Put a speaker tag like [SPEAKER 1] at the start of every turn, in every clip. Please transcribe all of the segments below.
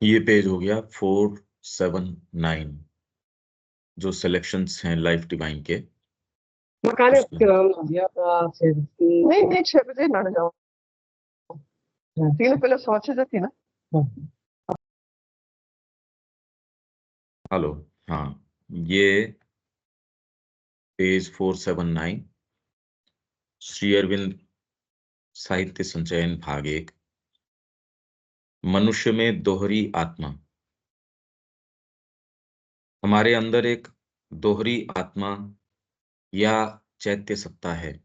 [SPEAKER 1] ये पेज हो गया 479, जो सिलेक्शंस हैं लाइफ डिवाइन के।
[SPEAKER 2] Makanya
[SPEAKER 1] उसमें
[SPEAKER 2] kailangan dia नहीं 6 बजे लड़ जाओ। तीन पहले समझ जाती ना।
[SPEAKER 1] हेलो, हाँ, ये पेज 479, श्री अरविंद साहित्य संचयन भाग 1, मनुष्य में दोहरी आत्मा। हमारे अंदर एक दोहरी आत्मा या चैत्य सत्ता है,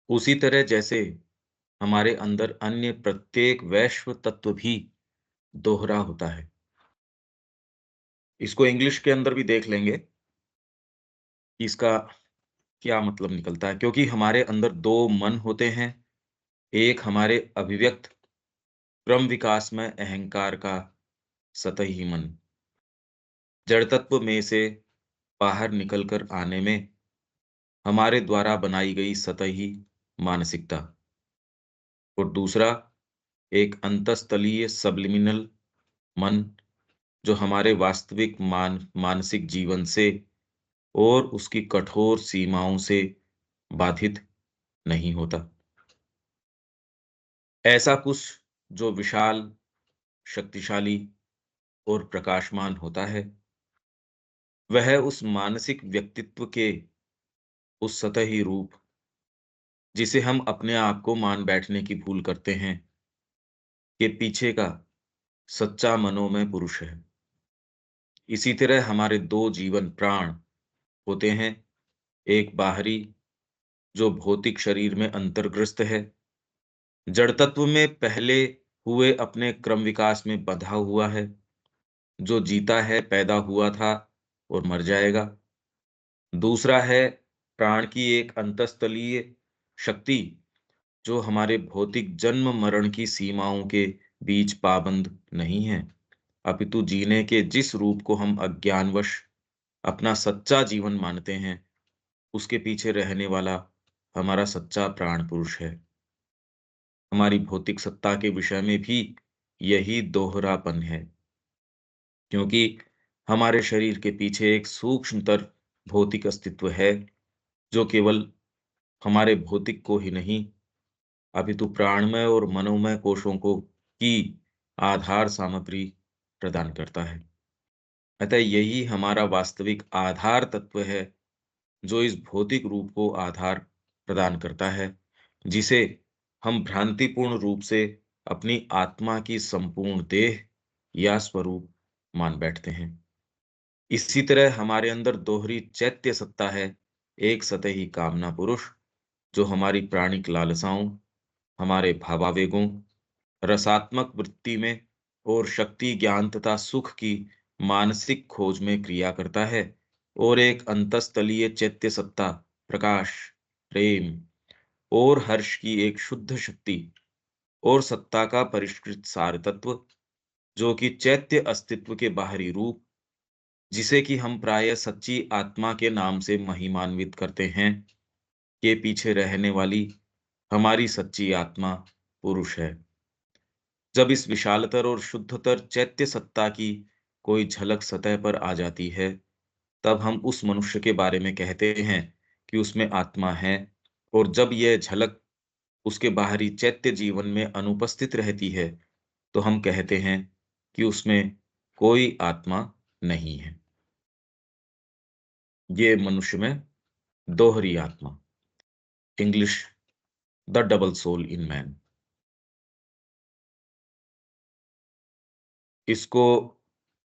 [SPEAKER 1] उसी तरह जैसे हमारे अंदर अन्य प्रत्येक वैश्व तत्व भी दोहरा होता है। इसको इंग्लिश के अंदर भी देख लेंगे कि इसका क्या मतलब निकलता है, क्योंकि हमारे अंदर दो मन होते हैं। एक हमारे अभिव्यक्त क्रम विकास में अहंकार का सतही मन, जड़ तत्व में से बाहर निकलकर आने में हमारे द्वारा बनाई गई सतही मानसिकता, और दूसरा एक अंतस्तलीय सबलिमिनल मन, जो हमारे वास्तविक मानसिक जीवन से और उसकी कठोर सीमाओं से बाधित नहीं होता। ऐसा कुछ जो विशाल, शक्तिशाली और प्रकाशमान होता है, वह उस मानसिक व्यक्तित्व के उस सतही रूप, जिसे हम अपने आप को मान बैठने की भूल करते हैं, के पीछे का सच्चा मनोमय पुरुष है। इसी तरह हमारे दो जीवन प्राण होते हैं, एक बाहरी जो भौतिक शरीर में अंतर्ग्रस्त है, जड़ तत्व में पहले हुए अपने क्रम विकास में बंधा हुआ है, जो जीता है, पैदा हुआ था और मर जाएगा। दूसरा है प्राण की एक अंतस्तलीय शक्ति, जो हमारे भौतिक जन्म मरण की सीमाओं के बीच पाबंद नहीं है, अपितु जीने के जिस रूप को हम अज्ञानवश अपना सच्चा जीवन मानते हैं, उसके पीछे रहने वाला हमारा सच्चा प्राण पुरुष है। हमारी भौतिक सत्ता के विषय में भी यही दोहरापन है, क्योंकि हमारे शरीर के पीछे एक सूक्ष्मतर भौतिक अस्तित्व है, जो केवल हमारे भौतिक को ही नहीं, अपितु प्राणमय और मनोमय कोशों को की आधार सामग्री प्रदान करता है। अतः यही हमारा वास्तविक आधार तत्व है, जो इस भौतिक रूप को आधार प्रदान करता है, जिसे हम भ्रांतिपूर्ण रूप से अपनी आत्मा की संपूर्ण देह या स्वरूप मान बैठते हैं। इसी तरह हमारे अंदर दोहरी चैत्य सत्ता है, एक सतही कामना पुरुष, जो हमारी प्राणिक लालसाओं, हमारे भावावेगों, रसात्मक वृत्ति में और शक्ति, ज्ञान तथा सुख की मानसिक खोज में क्रिया करता है, और एक अंतस्तलीय चैत्य सत्ता, प्रकाश, प्रेम और हर्ष की एक शुद्ध शक्ति और सत्ता का परिष्कृत सार तत्व, जो कि चैत्य अस्तित्व के बाहरी रूप, जिसे कि हम प्राय सच्ची आत्मा के नाम से महिमान्वित करते हैं, के पीछे रहने वाली हमारी सच्ची आत्मा पुरुष है। जब इस विशालतर और शुद्धतर चैत्य सत्ता की कोई झलक सतह पर आ जाती है, तब हम उस मनुष्य के बारे में कहते हैं कि उसमें आत्मा है, और जब यह झलक उसके बाहरी चैत्य जीवन में अनुपस्थित रहती है, तो हम कहते हैं कि उसमें कोई आत्मा नहीं है। ये मनुष्य में दोहरी आत्मा, English the double soul in man. इसको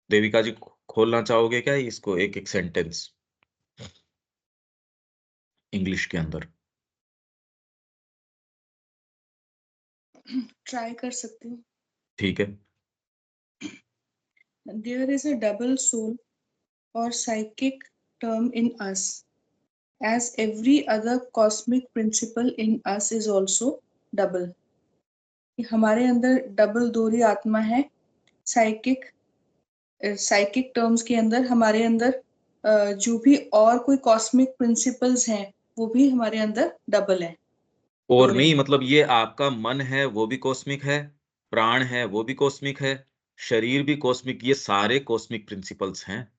[SPEAKER 1] देविका जी खोलना चाहोगे क्या, इसको एक एक सेंटेंस इंग्लिश के अंदर?
[SPEAKER 3] ट्राई कर सकती हूँ।
[SPEAKER 1] ठीक है।
[SPEAKER 3] There is a double soul or psychic term in us, as every other cosmic principle in us is also double. हमारे अंदर डबल दोहरी आत्मा है। साइकिक टर्म्स के अंदर हमारे अंदर जो भी और कोई कॉस्मिक प्रिंसिपल्स हैं, वो भी हमारे अंदर डबल है।
[SPEAKER 1] और नहीं, मतलब ये आपका मन है, वो भी कॉस्मिक है, प्राण है वो भी कॉस्मिक है, शरीर भी कॉस्मिक, ये सारे कॉस्मिक प्रिंसिपल्स हैं।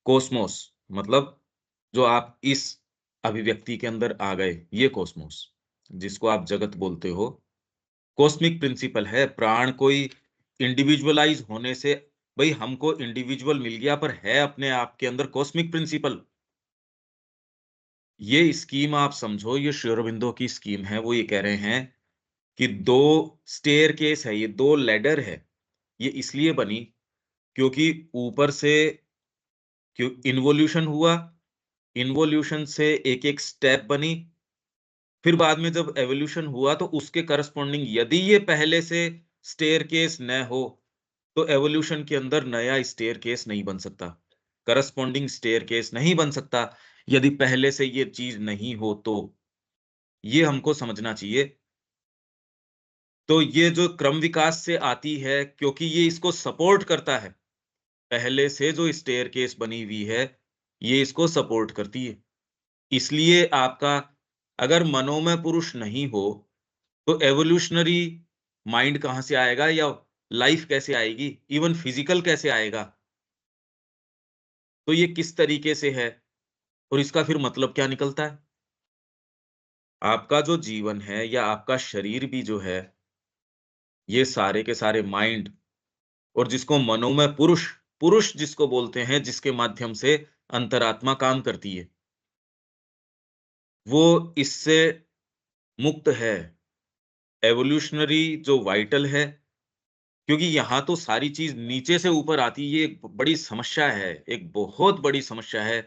[SPEAKER 1] कॉस्मोस मतलब जो आप इस अभिव्यक्ति के अंदर आ गए, ये कॉस्मोस जिसको आप जगत बोलते हो, कॉस्मिक प्रिंसिपल है। प्राण कोई इंडिविजुअलाइज होने से, भाई हमको इंडिविजुअल मिल गया पर है अपने आप के अंदर कॉस्मिक प्रिंसिपल। ये स्कीम आप समझो, ये श्री अरबिंदो की स्कीम है। वो ये कह रहे हैं कि दो स्टेयर केस है, ये दो लैडर है, ये इसलिए बनी क्योंकि ऊपर से क्यों इन्वोल्यूशन हुआ, इन्वोल्यूशन से एक एक स्टेप बनी, फिर बाद में जब एवोल्यूशन हुआ तो उसके करस्पॉन्डिंग यदि ये पहले से स्टेयर केस न हो तो एवोल्यूशन के अंदर नया स्टेयर केस नहीं बन सकता, करस्पॉन्डिंग स्टेयर केस नहीं बन सकता यदि पहले से ये चीज नहीं हो तो। ये हमको समझना चाहिए। तो ये जो क्रम विकास से आती है क्योंकि ये इसको सपोर्ट करता है, पहले से जो स्टेयर केस बनी हुई है ये इसको सपोर्ट करती है। इसलिए आपका अगर मनोमय पुरुष नहीं हो तो एवोल्यूशनरी माइंड कहां से आएगा, या लाइफ कैसे आएगी, इवन फिजिकल कैसे आएगा। तो ये किस तरीके से है और इसका फिर मतलब क्या निकलता है। आपका जो जीवन है या आपका शरीर भी जो है, ये सारे के सारे माइंड, और जिसको मनोमय पुरुष पुरुष जिसको बोलते हैं, जिसके माध्यम से अंतरात्मा काम करती है, वो इससे मुक्त है। एवोल्यूशनरी जो वाइटल है, क्योंकि यहां तो सारी चीज नीचे से ऊपर आती है, ये एक बड़ी समस्या है, एक बहुत बड़ी समस्या है।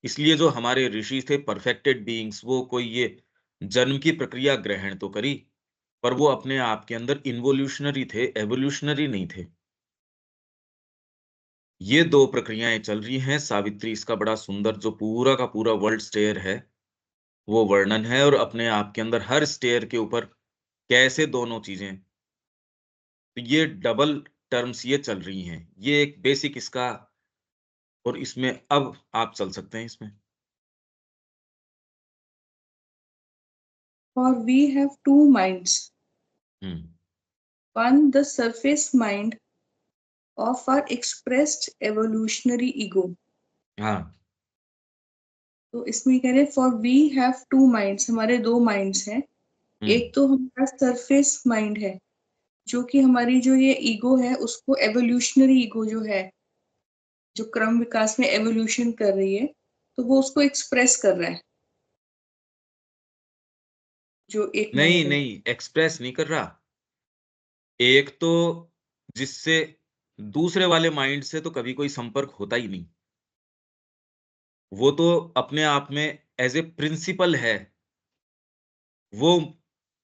[SPEAKER 1] इसलिए जो हमारे ऋषि थे परफेक्टेड बीइंग्स, वो कोई ये जन्म की प्रक्रिया ग्रहण तो करी, पर वो अपने आप के अंदर इन्वोल्यूशनरी थे, एवोल्यूशनरी नहीं थे। ये दो प्रक्रियाएं चल रही हैं। सावित्री इसका बड़ा सुंदर जो पूरा का पूरा वर्ल्ड स्टेयर है वो वर्णन है, और अपने आप के अंदर हर स्टेयर के ऊपर कैसे दोनों चीजें, तो ये डबल टर्म्स ये चल रही हैं। ये एक बेसिक इसका, और इसमें अब आप चल सकते हैं इसमें।
[SPEAKER 3] For we have two minds.
[SPEAKER 1] Hmm.
[SPEAKER 3] One, the surface mind of our expressed evolutionary ego.
[SPEAKER 1] हाँ।
[SPEAKER 3] तो इसमें कह रहे for we have two minds, हमारे दो माइंड्स हैं।
[SPEAKER 1] हम्म।
[SPEAKER 3] एक तो हमारा सरफेस माइंड है, जो कि हमारी जो ये ईगो है उसको एवोल्यूशनरी ईगो जो है, जो क्रम विकास में एवोल्यूशन कर रही है, तो वो उसको एक्सप्रेस कर रहा है, जो एक
[SPEAKER 1] नहीं
[SPEAKER 3] माइंड है।
[SPEAKER 1] नहीं, एक्सप्रेस नहीं कर रहा। एक तो जिससे दूसरे वाले माइंड से तो कभी कोई संपर्क होता ही नहीं, वो तो अपने आप में एज ए प्रिंसिपल है, वो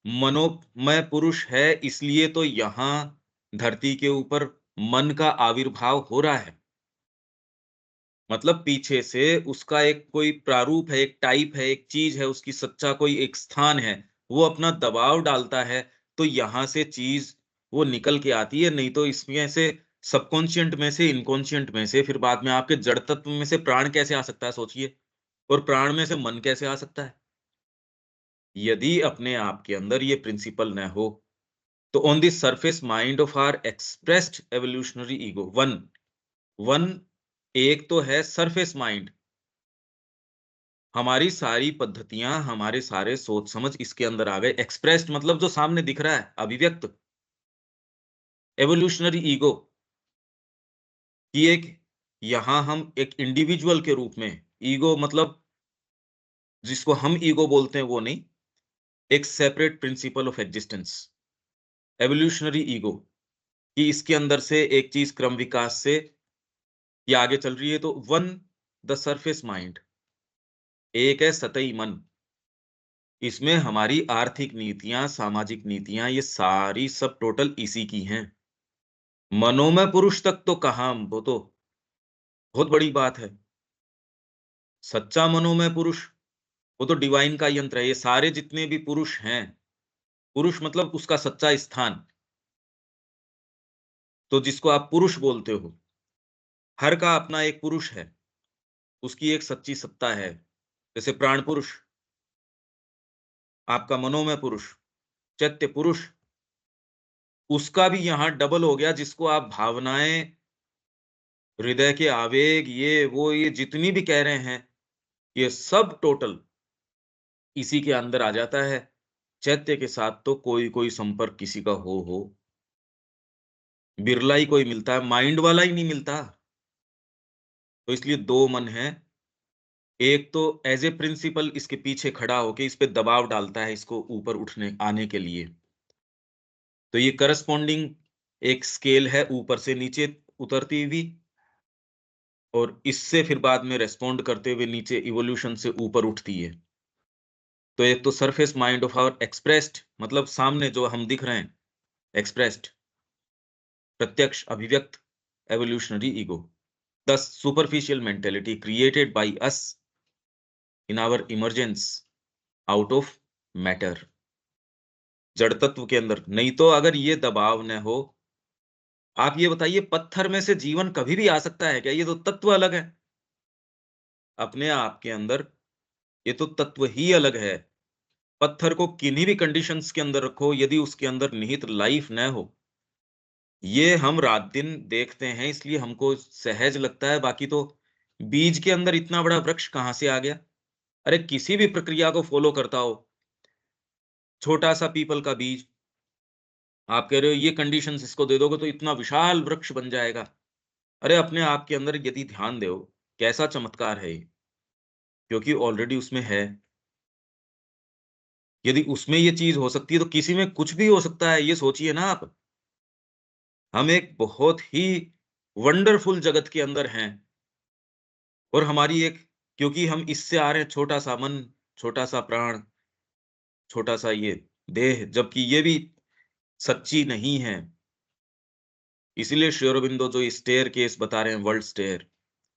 [SPEAKER 1] मनोमय पुरुष है, इसलिए तो यहाँ धरती के ऊपर मन का आविर्भाव हो रहा है। मतलब पीछे से उसका एक कोई प्रारूप है, एक टाइप है, एक चीज है, उसकी सच्चा कोई एक स्थान है, वो अपना दबाव डालता है, तो यहां से चीज वो निकल के आती है। नहीं तो इसमें से सबकॉन्शियंट में से, इनकॉन्शियंट में से, फिर बाद में आपके जड़ तत्व में से प्राण कैसे आ सकता है सोचिए, और प्राण में से मन कैसे आ सकता है। यदि अपने आप के अंदर ये प्रिंसिपल न हो तो on the surface mind of our expressed evolutionary ego, one one एक तो है सरफेस माइंड, हमारी सारी पद्धतियां, हमारे सारे सोच समझ इसके अंदर आ गए। एक्सप्रेस्ड मतलब जो सामने दिख रहा है, अभिव्यक्त। एवोल्यूशनरी ईगो की एक, यहां हम एक इंडिविजुअल के रूप में, ईगो मतलब जिसको हम ईगो बोलते हैं वो नहीं, एक separate principle of existence, evolutionary ego, कि इसके अंदर से एक चीज क्रम विकास से ये आगे चल रही है। तो वन, द सरफेस माइंड, एक है सतही मन, इसमें हमारी आर्थिक नीतियां, सामाजिक नीतियां, ये सारी सब टोटल इसी की हैं। मनोमय पुरुष तक तो कहाँ, वो तो बहुत बड़ी बात है। सच्चा मनोमय पुरुष वो तो डिवाइन का यंत्र है। ये सारे जितने भी पुरुष हैं, पुरुष मतलब उसका सच्चा स्थान, तो जिसको आप पुरुष बोलते हो, हर का अपना एक पुरुष है, उसकी एक सच्ची सत्ता है। जैसे प्राण पुरुष, आपका मनोमय पुरुष, चैत्य पुरुष, उसका भी यहां डबल हो गया, जिसको आप भावनाएं, हृदय के आवेग, ये वो ये जितनी भी कह रहे हैं, ये सब टोटल इसी के अंदर आ जाता है। चैत्य के साथ तो कोई कोई संपर्क किसी का हो, बिरला ही कोई मिलता है, माइंड वाला ही नहीं मिलता। तो इसलिए दो मन है, एक तो एज ए प्रिंसिपल इसके पीछे खड़ा होके इस पे दबाव डालता है, इसको ऊपर उठने आने के लिए। तो ये करस्पॉन्डिंग एक स्केल है ऊपर से नीचे उतरती हुई, और इससे फिर बाद में रेस्पॉन्ड करते हुए नीचे इवोल्यूशन से ऊपर उठती है। तो एक तो surface mind of our expressed, मतलब सामने जो हम दिख रहे हैं, एक्सप्रेस्ड, प्रत्यक्ष अभिव्यक्त evolutionary ego. Thus, superficial mentality created by us in our emergence out of matter. जड़ तत्व के अंदर। नहीं तो अगर ये दबाव न हो, आप ये बताइए, पत्थर में से जीवन कभी भी आ सकता है क्या? ये तो तत्व अलग है अपने आप के अंदर, ये तो तत्व ही अलग है। पत्थर को किन्हीं भी कंडीशंस के अंदर रखो, यदि उसके अंदर निहित लाइफ न हो, ये हम रात दिन देखते हैं इसलिए हमको सहज लगता है, बाकी तो बीज के अंदर इतना बड़ा वृक्ष कहां से आ गया? अरे किसी भी प्रक्रिया को फॉलो करता हो, छोटा सा पीपल का बीज, आप कह रहे हो ये कंडीशंस इसको दे दोगे तो इतना विशाल वृक्ष बन जाएगा। अरे अपने आप के अंदर यदि ध्यान दो, कैसा चमत्कार है ये, क्योंकि ऑलरेडी उसमें है। यदि उसमें ये चीज हो सकती है तो किसी में कुछ भी हो सकता है, ये सोचिए ना आप। हम एक बहुत ही वंडरफुल जगत के अंदर हैं, और हमारी एक, क्योंकि हम इससे आ रहे हैं, छोटा सा मन, छोटा सा प्राण, छोटा सा ये देह, जबकि ये भी सच्ची नहीं है। इसीलिए श्री अरबिंदो जो स्टेयर केस बता रहे हैं, वर्ल्ड स्टेयर,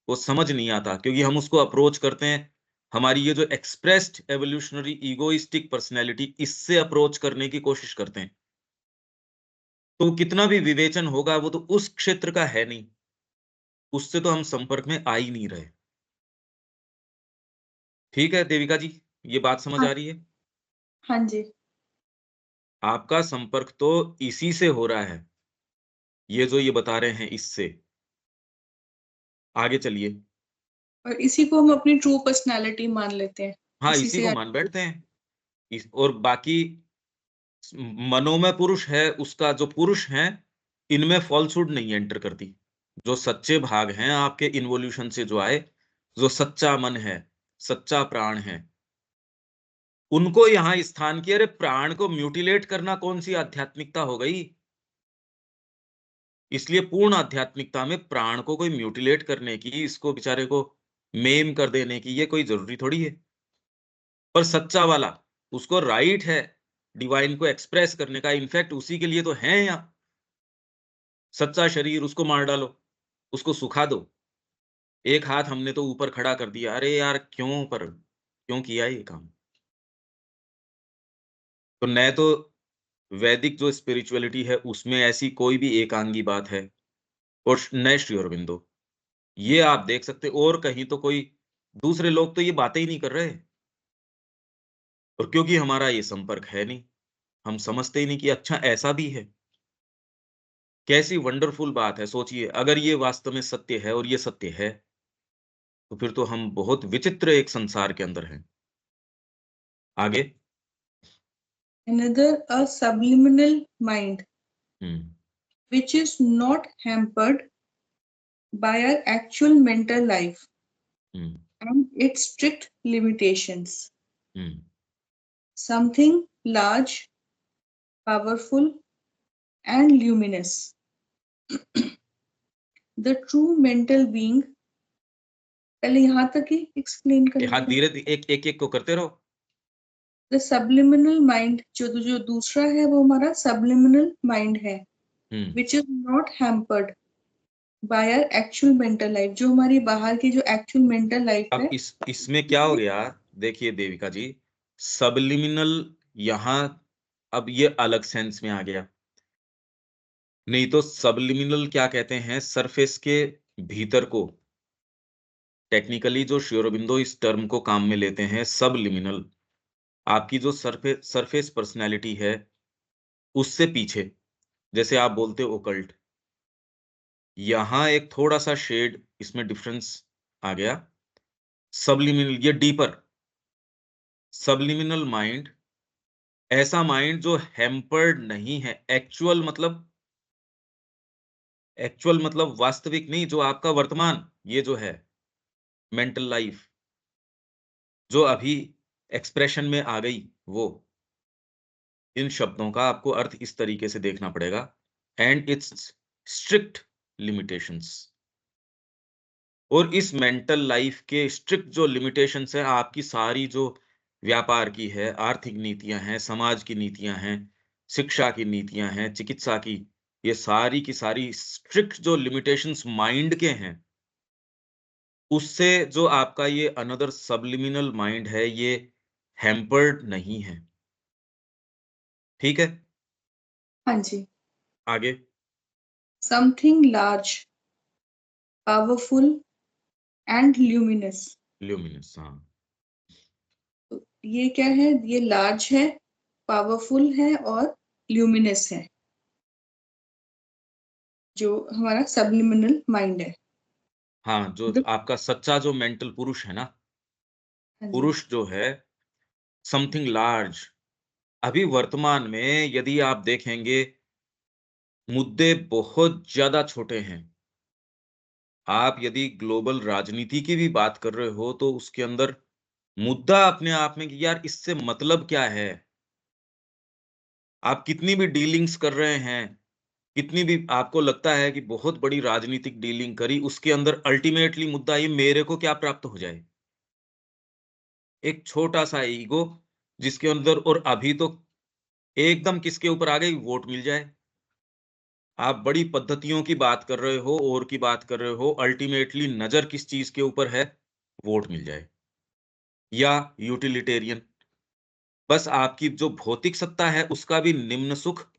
[SPEAKER 1] वो समझ नहीं आता, क्योंकि हम उसको अप्रोच करते हैं, हमारी ये जो एक्सप्रेस्ड एवोल्यूशनरी इगोइस्टिक पर्सनैलिटी, इससे अप्रोच करने की कोशिश करते हैं। तो कितना भी विवेचन होगा, वो तो उस क्षेत्र का है नहीं, उससे तो हम संपर्क में आ ही नहीं रहे। ठीक है देविका जी, ये बात समझ
[SPEAKER 3] हाँ
[SPEAKER 1] आ रही है?
[SPEAKER 3] हाँ जी।
[SPEAKER 1] आपका संपर्क तो इसी से हो रहा है, ये जो ये बता रहे हैं इससे। आगे चलिए।
[SPEAKER 3] और इसी को हम अपनी ट्रू पर्सनालिटी मान लेते हैं,
[SPEAKER 1] हाँ,
[SPEAKER 3] इसी
[SPEAKER 1] इसी
[SPEAKER 3] से
[SPEAKER 1] को मान बैठते हैं। और बाकी मनोमय पुरुष है, उसका जो पुरुष है, इनमें फॉल्सहुड नहीं एंटर करती। जो सच्चे भाग हैं आपके इन्वोल्यूशन से जो आए, जो सच्चा मन है, सच्चा प्राण है, उनको यहां स्थान किया। अरे प्राण को म्यूटिलेट करना कौन सी आध्यात्मिकता हो गई? इसलिए पूर्ण आध्यात्मिकता में प्राण को कोई म्यूटिलेट करने की, इसको बेचारे को मेम कर देने की, ये कोई जरूरी थोड़ी है। पर सच्चा वाला, उसको राइट है डिवाइन को एक्सप्रेस करने का, इनफैक्ट उसी के लिए तो है यहाँ। सच्चा शरीर, उसको मार डालो, उसको सुखा दो। एक हाथ हमने तो ऊपर खड़ा कर दिया, अरे यार क्यों, पर क्यों किया ये काम? तो न तो वैदिक जो स्पिरिचुअलिटी है उसमें ऐसी कोई भी एकांगी बात है, और न श्री अरबिंदो, ये आप देख सकते, और कहीं तो कोई दूसरे लोग तो ये बातें ही नहीं कर रहे। और क्योंकि हमारा ये संपर्क है नहीं, हम समझते ही नहीं कि अच्छा ऐसा भी है। कैसी वंडरफुल बात है, सोचिए, अगर ये वास्तव में सत्य है, और ये सत्य है, तो फिर तो हम बहुत विचित्र एक संसार के अंदर हैं। आगे।
[SPEAKER 3] another a subliminal mind
[SPEAKER 1] hmm.
[SPEAKER 3] which is not hampered by our actual mental life
[SPEAKER 1] hmm.
[SPEAKER 3] and its strict limitations.
[SPEAKER 1] Hmm.
[SPEAKER 3] Something large, powerful, and luminous. The true mental being, पहले यहाँ तक ही एक्सप्लेन कर
[SPEAKER 1] हाथ
[SPEAKER 3] लेते हैं।
[SPEAKER 1] धीरे, एक एक एक को करते रहो।
[SPEAKER 3] द सब्लिमिनल माइंड, जो दूसरा है वो हमारा सब्लिमिनल माइंड है,
[SPEAKER 1] hmm.
[SPEAKER 3] Which is not hampered by our actual mental life, जो हमारी बाहर की जो एक्चुअल मेंटल लाइफ
[SPEAKER 1] अब
[SPEAKER 3] है।
[SPEAKER 1] इसमें क्या हो गया, देखिए देविका जी, सबलिमिनल यहां अब ये अलग सेंस में आ गया। नहीं तो सबलिमिनल क्या कहते हैं, सरफेस के भीतर को, टेक्निकली जो श्री अरबिंदो इस टर्म को काम में लेते हैं, सबलिमिनल, आपकी जो सरफेस पर्सनैलिटी है उससे पीछे, जैसे आप बोलते हो ओकल्ट, यहां एक थोड़ा सा शेड इसमें डिफरेंस आ गया। सबलिमिनल, ये डीपर। सबलिमिनल माइंड ऐसा माइंड जो हैम्पर्ड नहीं है, एक्चुअल मतलब वास्तविक नहीं, जो आपका वर्तमान, ये जो है मेंटल लाइफ, जो अभी एक्सप्रेशन में आ गई, वो इन शब्दों का आपको अर्थ इस तरीके से देखना पड़ेगा। And it's strict limitations. और इस मेंटल लाइफ के स्ट्रिक्ट जो लिमिटेशंस है, आपकी सारी जो व्यापार की है, आर्थिक नीतियां हैं, समाज की नीतियां हैं, शिक्षा की नीतियां हैं, चिकित्सा की, ये सारी की सारी स्ट्रिक्ट जो लिमिटेशंस माइंड के हैं, उससे जो आपका ये अनदर सबलिमिनल माइंड है, ये हैम्पर्ड नहीं है। ठीक है,
[SPEAKER 3] हाँ जी।
[SPEAKER 1] आगे।
[SPEAKER 3] Something large, powerful and luminous.
[SPEAKER 1] Luminous, हाँ।
[SPEAKER 3] ये क्या है? ये लार्ज है, पावरफुल है और ल्यूमिनस है, जो हमारा सबलिमिनल माइंड है।
[SPEAKER 1] हाँ, जो
[SPEAKER 3] मतलब
[SPEAKER 1] आपका सच्चा जो मेंटल पुरुष है ना,
[SPEAKER 3] हाँ जी।
[SPEAKER 1] पुरुष जो है समथिंग लार्ज। अभी वर्तमान में यदि आप देखेंगे, मुद्दे बहुत ज्यादा छोटे हैं। आप यदि ग्लोबल राजनीति की भी बात कर रहे हो, तो उसके अंदर मुद्दा अपने आप में कि यार इससे मतलब क्या है? आप कितनी भी डीलिंग्स कर रहे हैं, कितनी भी आपको लगता है कि बहुत बड़ी राजनीतिक डीलिंग करी, उसके अंदर अल्टीमेटली मुद्दा ये, मेरे को क्या प्राप्त हो जाए? एक छोटा-सा ईगो जिसके अंदर, और अभी तो एकदम किसके ऊपर आ गई? वोट मिल जाए। आप बड़ी पद्धतियों की बात कर रहे हो और की बात कर रहे हो, अल्टीमेटली नज़र किस चीज़ के ऊपर है? वोट मिल जाए। या यूटिलिटेरियन, बस आपकी जो भौतिक सत्ता है उसका भी निम्न सुख,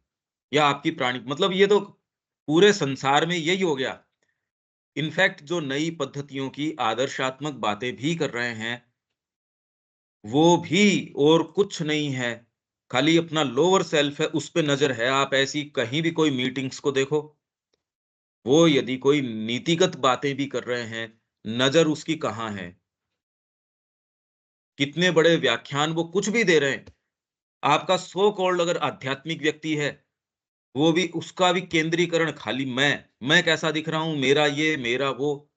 [SPEAKER 1] या आपकी प्राणी, मतलब ये तो पूरे संसार में यही हो गया। इनफैक्ट जो नई पद्धतियों की आदर्शात्मक बातें भी कर रहे हैं, वो भी और कुछ नहीं है, खाली अपना लोअर सेल्फ है, उस पे नज़र है। आप ऐसी कहीं भी कोई मीटिंग्स को देखो, वो यदि कोई नीतिगत बातें भी कर रहे हैं, नज़र उसकी कहाँ है? कितने बड़े व्याख्यान वो कुछ भी दे रहे हैं। आपका सो कॉल्ड अगर आध्यात्मिक व्यक्ति है, वो भी, उसका भी केंद्रीकरण खाली मैं कैसा दिख रहा हूँ, मेरा ये, मेरा वो।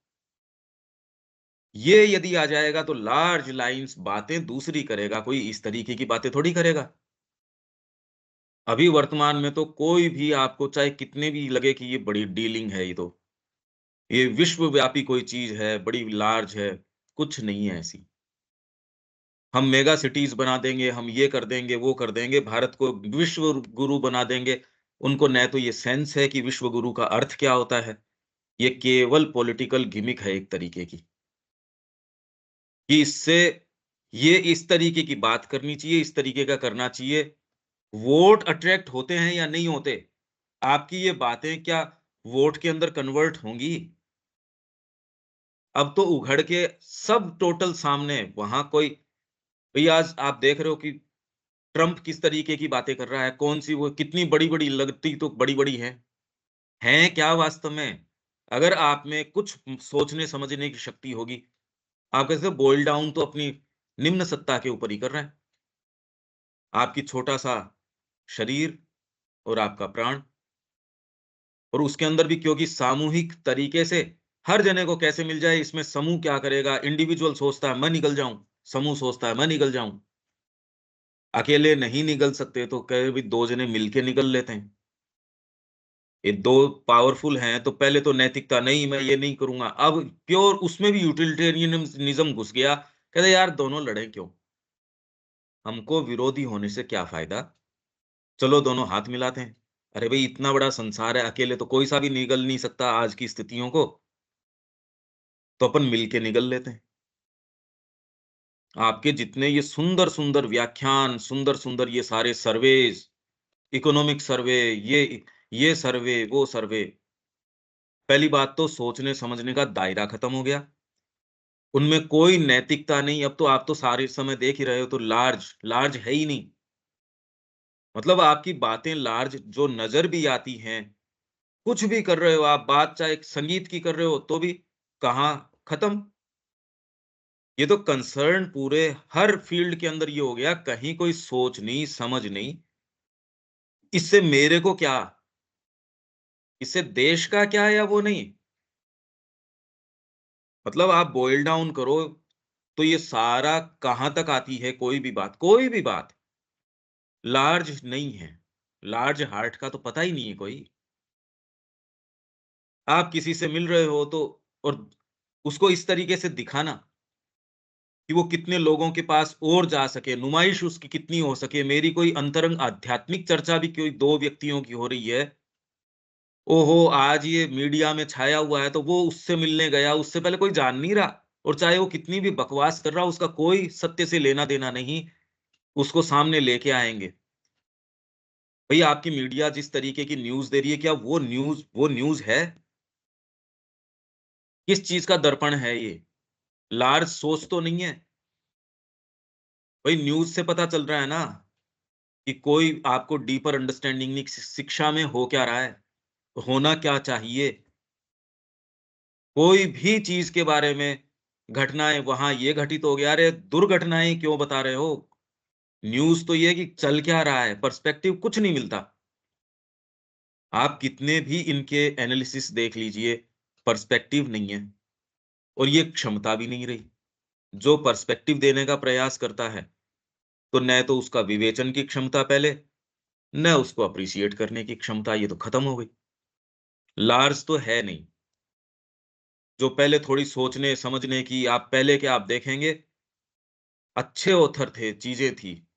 [SPEAKER 1] ये यदि आ जाएगा तो लार्ज लाइन्स बातें दूसरी करेगा, कोई इस तरीके की बातें थोड़ी करेगा। अभी वर्तमान में तो कोई भी आपको चाहे कितने भी लगे कि ये बड़ी डीलिंग है, ये विश्वव्यापी कोई चीज़ है, बड़ी लार्ज है, कुछ नहीं है ऐसी। हम मेगा सिटीज़ बना देंगे, हम ये कर देंगे, वो कर देंगे, भारत को विश्व गुरु बना देंगे। उनको न तो ये सेंस है कि विश्व गुरु का अर्थ क्या होता है। ये केवल पॉलिटिकल गिमिक है एक तरीके की, कि इससे ये इस तरीके की बात करनी चाहिए, इस तरीके का करना चाहिए। वोट अट्रैक्ट होते हैं या नहीं होते? आपकी ये बातें क्या वोट के अंदर कन्वर्ट होंगी? अब तो उघड़ के सब टोटल सामने, वहाँ कोई, भई आज आप देख रहे हो कि ट्रम्प किस तरीके की बातें कर रहा है, कौन-सी वो कितनी बड़ी-बड़ी लगती तो बड़ी-बड़ी हैं। हैं क्या वास्तव में? अगर आप में कुछ सोचने समझने की शक्ति होगी, आप कैसे बॉयल डाउन तो अपनी निम्न सत्ता के ऊपर ही कर रहे हैं। आपकी छोटा-सा शरीर और आपका प्राण, और उसके अंदर भी क्योंकि सामूहिक तरीके से हर जने को कैसे मिल जाए, इसमें समूह क्या करेगा? इंडिविजुअल सोचता है मैं निकल जाऊँ, समूह सोचता है मैं निकल जाऊँ। अकेले नहीं निकल सकते तो कहे भी 2 जने मिलके निकल लेते हैं। ये 2 पावरफुल हैं तो पहले तो नैतिकता, नहीं मैं ये नहीं करूँगा। अब प्योर उसमें भी यूटिलिटेरियनिज़्म घुस गया। कहते यार दोनों लड़ें क्यों? हमको विरोधी होने से क्या फ़ायदा? चलो दोनों हाथ मिलाते हैं। अरे भई इतना बड़ा संसार है, अकेले तो कोई सा भी निगल नहीं सकता आज की स्थितियों को, तो अपन मिलके निगल लेते हैं। आपके जितने ये सुंदर-सुंदर व्याख्यान, सुंदर-सुंदर ये सारे सर्वेज़, इकोनॉमिक सर्वे, ये सर्वे, वो सर्वे, पहली बात तो सोचने समझने का दायरा खत्म हो गया। उनमें कोई नैतिकता नहीं, अब तो आप तो सारे समय देख ही रहे हो, तो लार्ज है ही नहीं। मतलब आपकी बातें लार्ज जो नजर भी आती हैं, कुछ भी कर रहे हो आप, बात चाहे संगीत की कर रहे हो तो भी कहाँ खत्म। ये तो कंसर्न पूरे हर फील्ड के अंदर ये हो गया, कहीं कोई सोच नहीं, समझ नहीं, इससे मेरे को क्या, इससे देश का क्या है या वो नहीं। मतलब आप बॉयल डाउन करो तो ये सारा कहाँ तक आती है, कोई भी बात लार्ज नहीं है। लार्ज हार्ट का तो पता ही नहीं है कोई। आप किसी से मिल रहे हो तो, और उसको इस तरीके से दिखाना कि वो कितने लोगों के पास और जा सके, नुमाइश उसकी कितनी हो सके। मेरी कोई अंतरंग आध्यात्मिक चर्चा भी कोई 2 व्यक्तियों की हो रही है, ओहो! आज ये मीडिया में छाया हुआ है, तो वो उससे मिलने गया, उससे पहले कोई जान नहीं रहा, और चाहे वो कितनी भी बकवास कर रहा हो, उसका कोई सत्य से लेना-देना नहीं, उसको सामने लेके आएँगे। भई आपकी मीडिया जिस तरीके की न्यूज़ दे रही है, क्या वो न्यूज़ है? किस चीज़ का दर्पण है ये? लार्ज सोच तो नहीं है? भई न्यूज़ से पता चल रहा है ना कि कोई आपको डीपर अंडरस्टैंडिंग नहीं, शिक्षा में हो क्या रहा है, होना क्या चाहिए। कोई भी चीज़ के बारे में, घटनाएँ वहाँ ये घटित हो गया, अरे दुर्घटनाएँ क्यों बता रहे हो? न्यूज़ तो ये है कि चल क्या रहा है, पर्सपेक्टिव कुछ नहीं मिलता। आप कितने भी इनके एनालिसिस देख लीजिए, पर्सपेक्टिव नहीं है, और ये क्षमता भी नहीं रही। जो पर्सपेक्टिव देने का प्रयास करता है, तो न तो उसका विवेचन की क्षमता पहले, न उसको एप्रिशिएट करने की क्षमता, ये तो खत्म हो गई। लार्ज तो है नहीं। जो पहले थोड़ी सोचने समझने की, आप पहले के आप देखेंगे, अच्छे ऑथर थे, चीजें थी।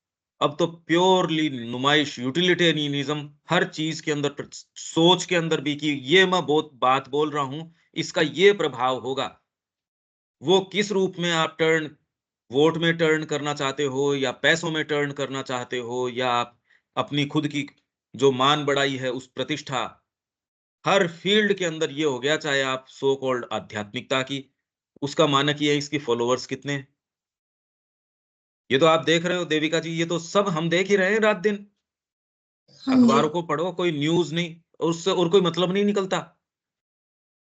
[SPEAKER 1] अब तो प्योरली नुमाइश, यूटिलिटेरियनिज्म हर चीज के अंदर, सोच के अंदर भी, कि ये मैं बहुत बात बोल रहा हूं, इसका ये प्रभाव होगा। वो किस रूप में आप टर्न, वोट में टर्न करना चाहते हो, या पैसों में टर्न करना चाहते हो, या आप अपनी खुद की जो मान बढ़ाई है, उस प्रतिष्ठा, हर फील्ड के अंदर ये हो गया। चाहे आप सो कॉल्ड आध्यात्मिकता की, उसका मानक ये है इसकी फॉलोअर्स कितने हैं। ये तो आप देख रहे हो देविका जी, ये तो सब हम देख ही रहे हैं रात दिन।
[SPEAKER 3] हाँ जी।
[SPEAKER 1] अखबारों को पढ़ो, कोई न्यूज़ नहीं, और उससे और कोई मतलब नहीं निकलता।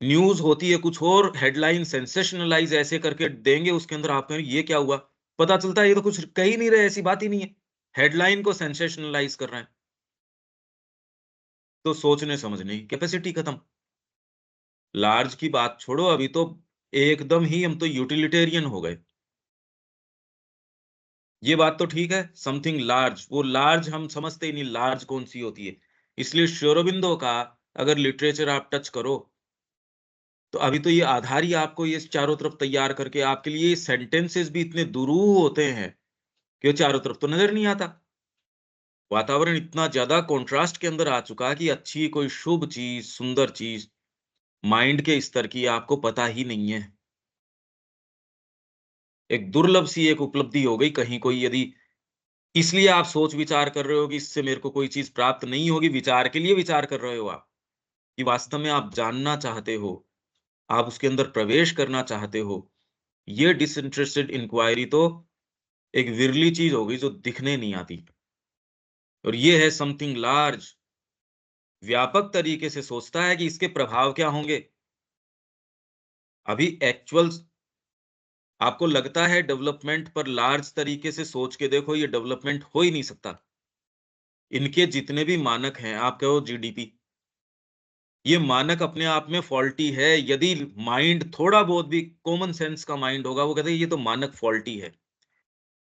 [SPEAKER 1] न्यूज़ होती है कुछ और, हेडलाइन सेंसेशनलाइज़ ऐसे करके देंगे, उसके अंदर आप कहेंगे ये क्या हुआ? पता चलता है ये तो कुछ कह ही नहीं रहे, ऐसी बात ही नहीं है। हेडलाइन को सेंसेशनलाइज़ कर रहे हैं। तो सोचने समझने की कैपेसिटी खत्म। लार्ज की बात छोड़ो, अभी तो एकदम ही हम तो यूटिलिटेरियन हो गए। ये बात तो ठीक है, समथिंग लार्ज, वो लार्ज हम समझते ही नहीं, लार्ज कौन-सी होती है। इसलिए श्री अरबिंदो का अगर लिटरेचर आप टच करो, तो अभी तो ये आधार ही आपको ये चारों तरफ तैयार करके आपके लिए सेंटेंसेस भी इतने दुरूह होते हैं कि वो चारों तरफ तो नजर नहीं आता। वातावरण इतना ज्यादा कॉन्ट्रास्ट के अंदर आ चुका कि अच्छी कोई शुभ चीज, सुंदर चीज, माइंड के स्तर की आपको पता ही नहीं है। एक दुर्लभ सी एक उपलब्धि हो गई कहीं कोई, यदि इसलिए आप सोच विचार कर रहे हो कि इससे मेरे को कोई चीज प्राप्त नहीं होगी, विचार के लिए विचार कर रहे हो आप, कि वास्तव में आप जानना चाहते हो, आप उसके अंदर प्रवेश करना चाहते हो। ये डिसइंटरेस्टेड इंक्वायरी तो एक विरली चीज हो गई जो दिखने नहीं आती। और ये है समथिंग लार्ज, व्यापक तरीके से सोचता है कि इसके प्रभाव क्या होंगे। अभी एक्चुअल आपको लगता है डेवलपमेंट, पर लार्ज तरीके से सोच के देखो, ये डेवलपमेंट हो ही नहीं सकता। इनके जितने भी मानक हैं, आप कहो जीडीपी, ये मानक अपने आप में फॉल्टी है। यदि माइंड थोड़ा बहुत भी कॉमन सेंस का माइंड होगा, वो कहते हैं ये तो मानक फॉल्टी है।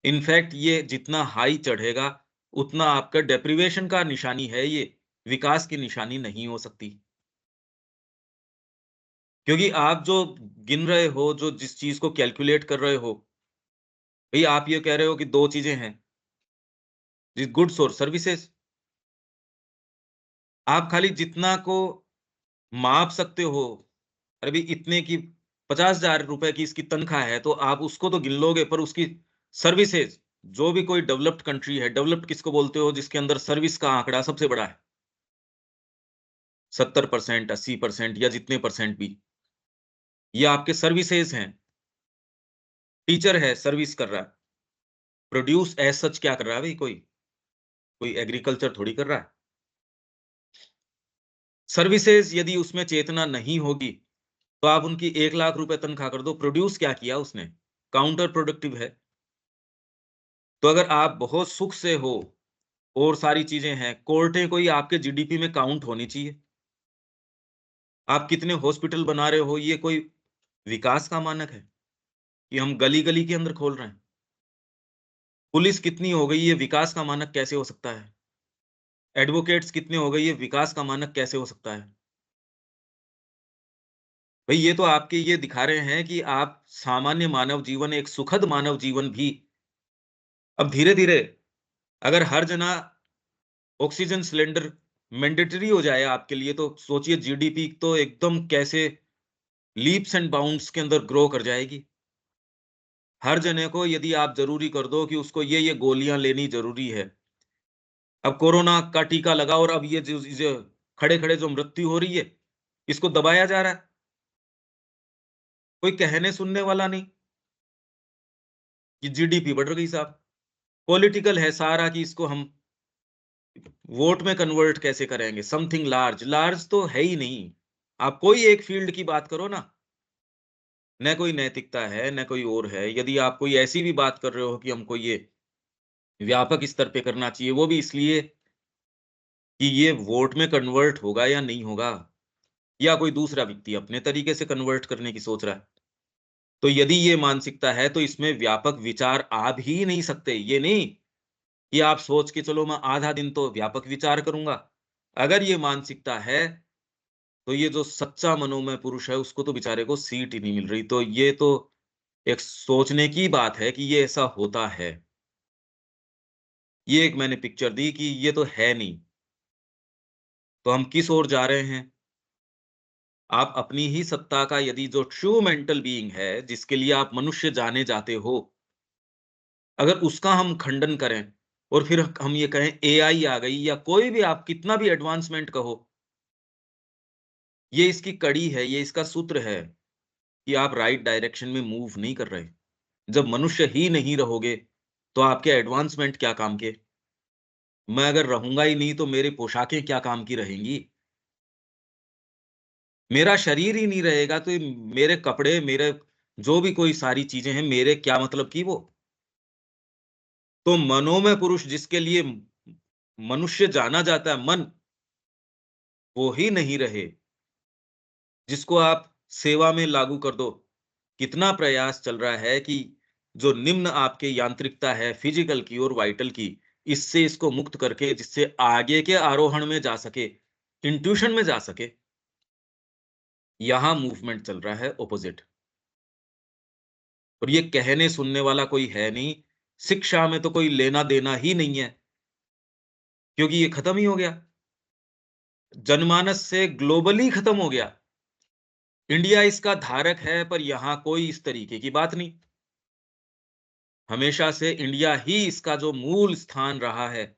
[SPEAKER 1] इनफैक्ट ये जितना हाई चढ़ेगा, उतना आपका डेप्रिवेशन का निशानी है ये, विकास की निशानी नहीं हो सकती। क्योंकि आप जो गिन रहे हो, जो जिस चीज़ को कैलकुलेट कर रहे हो, भई आप ये कह रहे हो कि 2 चीज़ें हैं, जी गुड्स और सर्विसेज़। आप खाली जितना को माप सकते हो, अरे भई इतने की ₹50,000 की इसकी तनख्वाह है, तो आप उसको तो गिन लोगे, पर उसकी सर्विसेज़, जो भी कोई डेवलप्ड कंट्री है, डेवलप्ड किसको बोलते हो? जिसके अंदर सर्विस का आंकड़ा सबसे बड़ा है। 70%, 80% या जितने परसेंट भी, ये आपके सर्विसेज़ हैं। टीचर है, सर्विस कर रहा है। प्रोड्यूस एज़ सच क्या कर रहा है भई कोई? कोई एग्रीकल्चर थोड़ी कर रहा है। सर्विसेज यदि उसमें चेतना नहीं होगी, तो आप उनकी 1 लाख रुपए तनख्वाह कर दो, प्रोड्यूस क्या किया उसने? काउंटर प्रोडक्टिव है। तो अगर आप बहुत सुख से हो और सारी चीजें हैं, कोर्टें कोई आपके जीडीपी में काउंट होनी चाहिए। आप कितने हॉस्पिटल बना रहे हो, ये कोई विकास का मानक है कि हम गली-गली के अंदर खोल रहे हैं? पुलिस कितनी हो गई, ये विकास का मानक कैसे हो सकता है? एडवोकेट्स कितने हो गए, ये विकास का मानक कैसे हो सकता है? भई ये तो आपके ये दिखा रहे हैं कि आप सामान्य मानव जीवन, एक सुखद मानव जीवन भी अब धीरे-धीरे अगर हर जना ऑक्सीजन सिलेंडर मैंडेटरी हो जाए आपके लिए, तो सोचिए जीडीपी तो एकदम कैसे लीप्स एंड बाउंड्स के अंदर ग्रो कर जाएगी। हर जने को यदि आप ज़रूरी कर दो कि उसको ये गोलियाँ लेनी ज़रूरी है। अब कोरोना का टीका लगाओ और अब ये जो खड़े-खड़े जो मृत्यु हो रही है, इसको दबाया जा रहा है। कोई कहने सुनने वाला नहीं कि जीडीपी बढ़ गई साहब। पॉलिटिकल है सारा कि इसको हम वोट में कन्वर्ट कैसे करेंगे, समथिंग लार्ज। लार्ज तो है ही नहीं। आप कोई एक फील्ड की बात करो ना, न कोई नैतिकता है, न कोई और है। यदि आप कोई ऐसी भी बात कर रहे हो कि हमको ये व्यापक स्तर पे करना चाहिए, वो भी इसलिए कि ये वोट में कन्वर्ट होगा या नहीं होगा, या कोई दूसरा व्यक्ति अपने तरीके से कन्वर्ट करने की सोच रहा है। तो यदि ये मानसिकता है, तो इसमें व्यापक विचार आ भी नहीं सकते। ये नहीं कि आप सोच के चलो मैं आधा दिन तो व्यापक विचार करूँगा। अगर ये मानसिकता है, तो ये जो सच्चा मनोमय पुरुष है, उसको तो बेचारे को सीट ही नहीं मिल रही। तो ये तो एक सोचने की बात है कि ये ऐसा होता है। ये एक मैंने पिक्चर दी कि ये तो है नहीं। तो हम किस ओर जा रहे हैं? आप अपनी ही सत्ता का यदि जो ट्रू मेंटल बीइंग है, जिसके लिए आप मनुष्य जाने जाते हो, अगर उसका हम खंडन करें और फिर हम ये कहें एआई आ गई या कोई भी आप कितना भी एडवांसमेंट कहो, ये इसकी कड़ी है, ये इसका सूत्र है कि आप राइट डायरेक्शन में मूव नहीं कर रहे। जब मनुष्य ही नहीं रहोगे, तो आपके एडवांसमेंट क्या काम के? मैं अगर रहूँगा ही नहीं, तो मेरी पोशाकें क्या काम की रहेंगी? मेरा शरीर ही नहीं रहेगा, तो ये मेरे कपड़े, मेरे जो भी कोई सारी चीज़ें हैं, मेरे क्या मतलब की वो? तो मनोमय पुरुष जिसके लिए मनुष्य जाना जाता है, मन, वो ही नहीं रहे, जिसको आप सेवा में लागू कर दो। कितना प्रयास चल रहा है कि जो निम्न आपके यांत्रिकता है, फिजिकल की और वाइटल की, इससे इसको मुक्त करके जिससे आगे के आरोहण में जा सके, इंट्यूशन में जा सके, यहाँ मूवमेंट चल रहा है ऑपोजिट। और ये कहने सुनने वाला कोई है नहीं, शिक्षा में तो कोई लेना-देना ही नहीं है, क्योंकि ये खत्म ही हो गया। जनमानस से ग्लोबली खत्म हो गया। इंडिया इसका धारक है, पर यहाँ कोई इस तरीके की बात नहीं। हमेशा से इंडिया ही इसका जो मूल स्थान रहा है।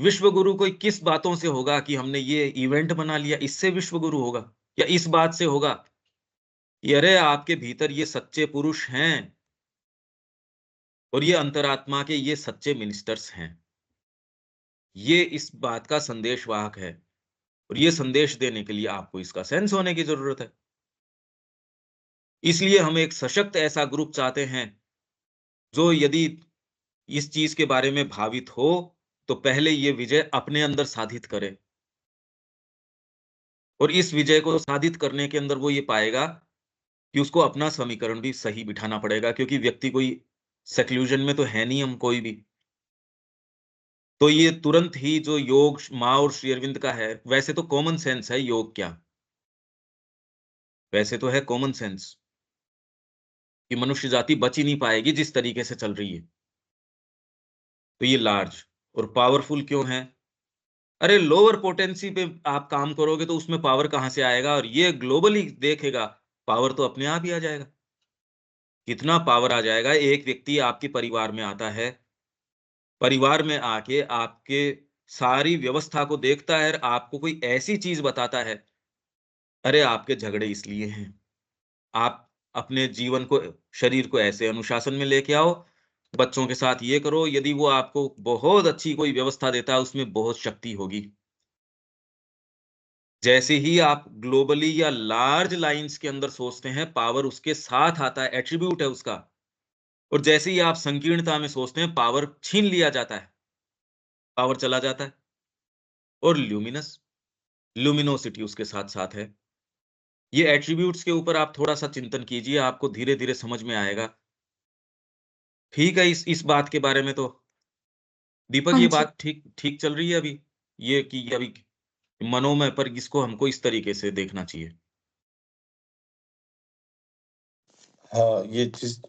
[SPEAKER 1] विश्व गुरु कोई किस बातों से होगा कि हमने ये इवेंट बना लिया, इससे विश्व गुरु होगा? या इस बात से होगा कि अरे आपके भीतर ये सच्चे पुरुष हैं और ये अंतरात्मा के ये सच्चे मिनिस्टर्स हैं। ये इस बात का संदेशवाहक है और ये संदेश देने के लिए आपको इसका सेंस होने की ज़रूरत है। इसलिए हम एक सशक्त ऐसा ग्रुप चाहते हैं, जो यदि इस चीज़ के बारे में भावित हो, तो पहले ये विजय अपने अंदर साधित करे। और इस विजय को साधित करने के अंदर वो ये पाएगा कि उसको अपना समीकरण भी सही बिठाना पड़ेगा, क्योंकि व्यक्ति कोई सेक्लूजन में तो है नहीं हम कोई भी। तो ये तुरंत ही जो योग माँ और श्री अरविंद का है, वैसे तो कॉमन सेंस है योग क्या? वैसे तो है कॉमन सेंस कि मनुष्य जाति बच ही नहीं पाएगी जिस तरीके से चल रही है। तो ये लार्ज और पावरफुल क्यों है? अरे लोअर पोटेंसी पे आप काम करोगे तो उसमें पावर कहाँ से आएगा? और ये ग्लोबली देखेगा, पावर तो अपने आप ही आ जाएगा। कितना पावर आ जाएगा, एक व्यक्ति आपके परिवार में आता है, परिवार में आके आपके सारी व्यवस्था को देखता है और आपको कोई ऐसी चीज़ बताता है, अरे आपके झगड़े इसलिए हैं। आप अपने जीवन को, शरीर को ऐसे अनुशासन में लेके आओ बच्चों के साथ ये करो, यदि वो आपको बहुत अच्छी कोई व्यवस्था देता है, उसमें बहुत शक्ति होगी। जैसे ही आप ग्लोबली या लार्ज लाइंस के अंदर सोचते हैं, पावर उसके साथ आता है, एट्रीब्यूट है उसका। और जैसे ही आप संकीर्णता में सोचते हैं, पावर छीन लिया जाता है, पावर चला जाता है। और ल्यूमिनोसिटी उसके साथ-साथ है। ये एट्रिब्यूट्स के ऊपर आप थोड़ा-सा चिंतन कीजिए, आपको धीरे-धीरे समझ में आएगा। ठीक है, इस बात के बारे में तो दीपक,
[SPEAKER 3] हाँ
[SPEAKER 1] ये
[SPEAKER 3] जी।
[SPEAKER 1] बात ठीक ठीक चल रही है अभी? ये कि अभी मनोमय पर इसको हमको इस तरीके से देखना चाहिए।
[SPEAKER 4] हाँ, ये चीज़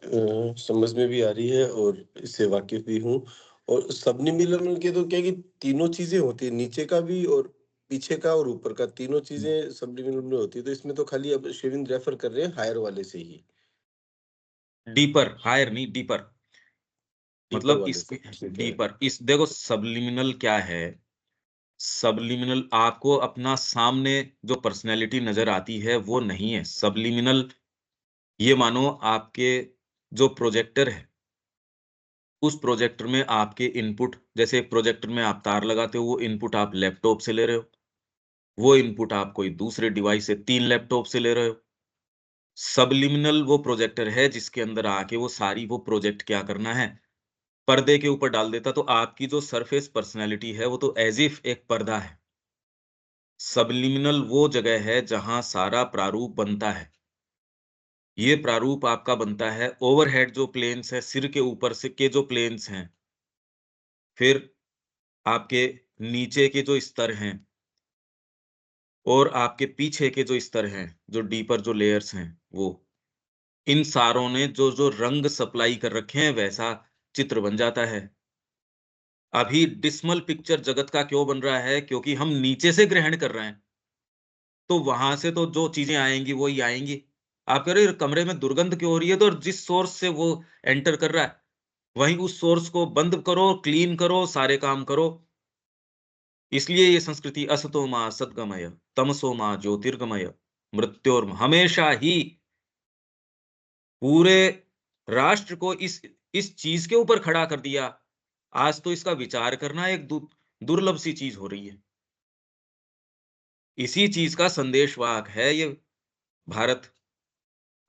[SPEAKER 4] समझ में भी आ रही है और इससे वाकिफ़ भी हूँ। और सबलिमिनल के तो क्या है कि तीनों चीज़ें होती हैं, नीचे का भी और पीछे का और ऊपर का, तीनों चीज़ें सबलिमिनल में होती हैं। तो इसमें तो खाली अब शेविंग रेफ़र कर रहे हैं हायर वाले से ही,
[SPEAKER 1] डीपर, हायर नहीं, डीपर।
[SPEAKER 4] ऊपर
[SPEAKER 1] मतलब
[SPEAKER 4] वाले
[SPEAKER 1] इस
[SPEAKER 4] से, ठीक है।
[SPEAKER 1] डीपर, इस देखो सबलिमिनल क्या है? सबलिमिनल आपको अपना सामने जो पर्सनैलिटी नज़र आती है, वो नहीं है। सबलिमिनल ये मानो आपके जो प्रोजेक्टर है, उस प्रोजेक्टर में आपके इनपुट, जैसे एक प्रोजेक्टर में आप तार लगाते हो, वो इनपुट आप लैपटॉप से ले रहे हो, वो इनपुट आप कोई दूसरे डिवाइस से 3 लैपटॉप से ले रहे हो। सबलिमिनल वो प्रोजेक्टर है जिसके अंदर आके वो सारी वो प्रोजेक्ट क्या करना है, पर्दे के ऊपर डाल देता, तो आपकी जो सरफेस पर्सनैलिटी है, वो तो एज़ इफ एक पर्दा है। सबलिमिनल वो जगह है जहाँ सारा प्रारूप बनता है। ये प्रारूप आपका बनता है ओवरहेड जो प्लेन्स है, सिर के ऊपर से के जो प्लेन्स हैं, फिर आपके नीचे के जो स्तर हैं और आपके पीछे के जो स्तर हैं, जो डीपर जो लेयर्स हैं, वो। इन सारों ने जो-जो रंग सप्लाई कर रखे हैं, वैसा चित्र बन जाता है। अभी डिस्मल पिक्चर जगत का क्यों बन रहा है? क्योंकि हम नीचे से ग्रहण कर रहे हैं, तो वहाँ से तो जो चीज़ें आएँगी, वही आएँगी। आप कह रहे हो कमरे में दुर्गंध क्यों हो रही है? तो जिस सोर्स से वो एंटर कर रहा है, वहीं उस सोर्स को बंद करो, क्लीन करो, सारे काम करो। इसलिए ये संस्कृति असतो मा सद्गमय, तमसो मा ज्योतिर्गमय, मृत्योर्म हमेशा ही पूरे राष्ट्र को इस चीज़ के ऊपर खड़ा कर दिया। आज तो इसका विचार करना एक दुर्लभ सी चीज़ हो रही है। इसी चीज़ का संदेशवाहक है ये भारत।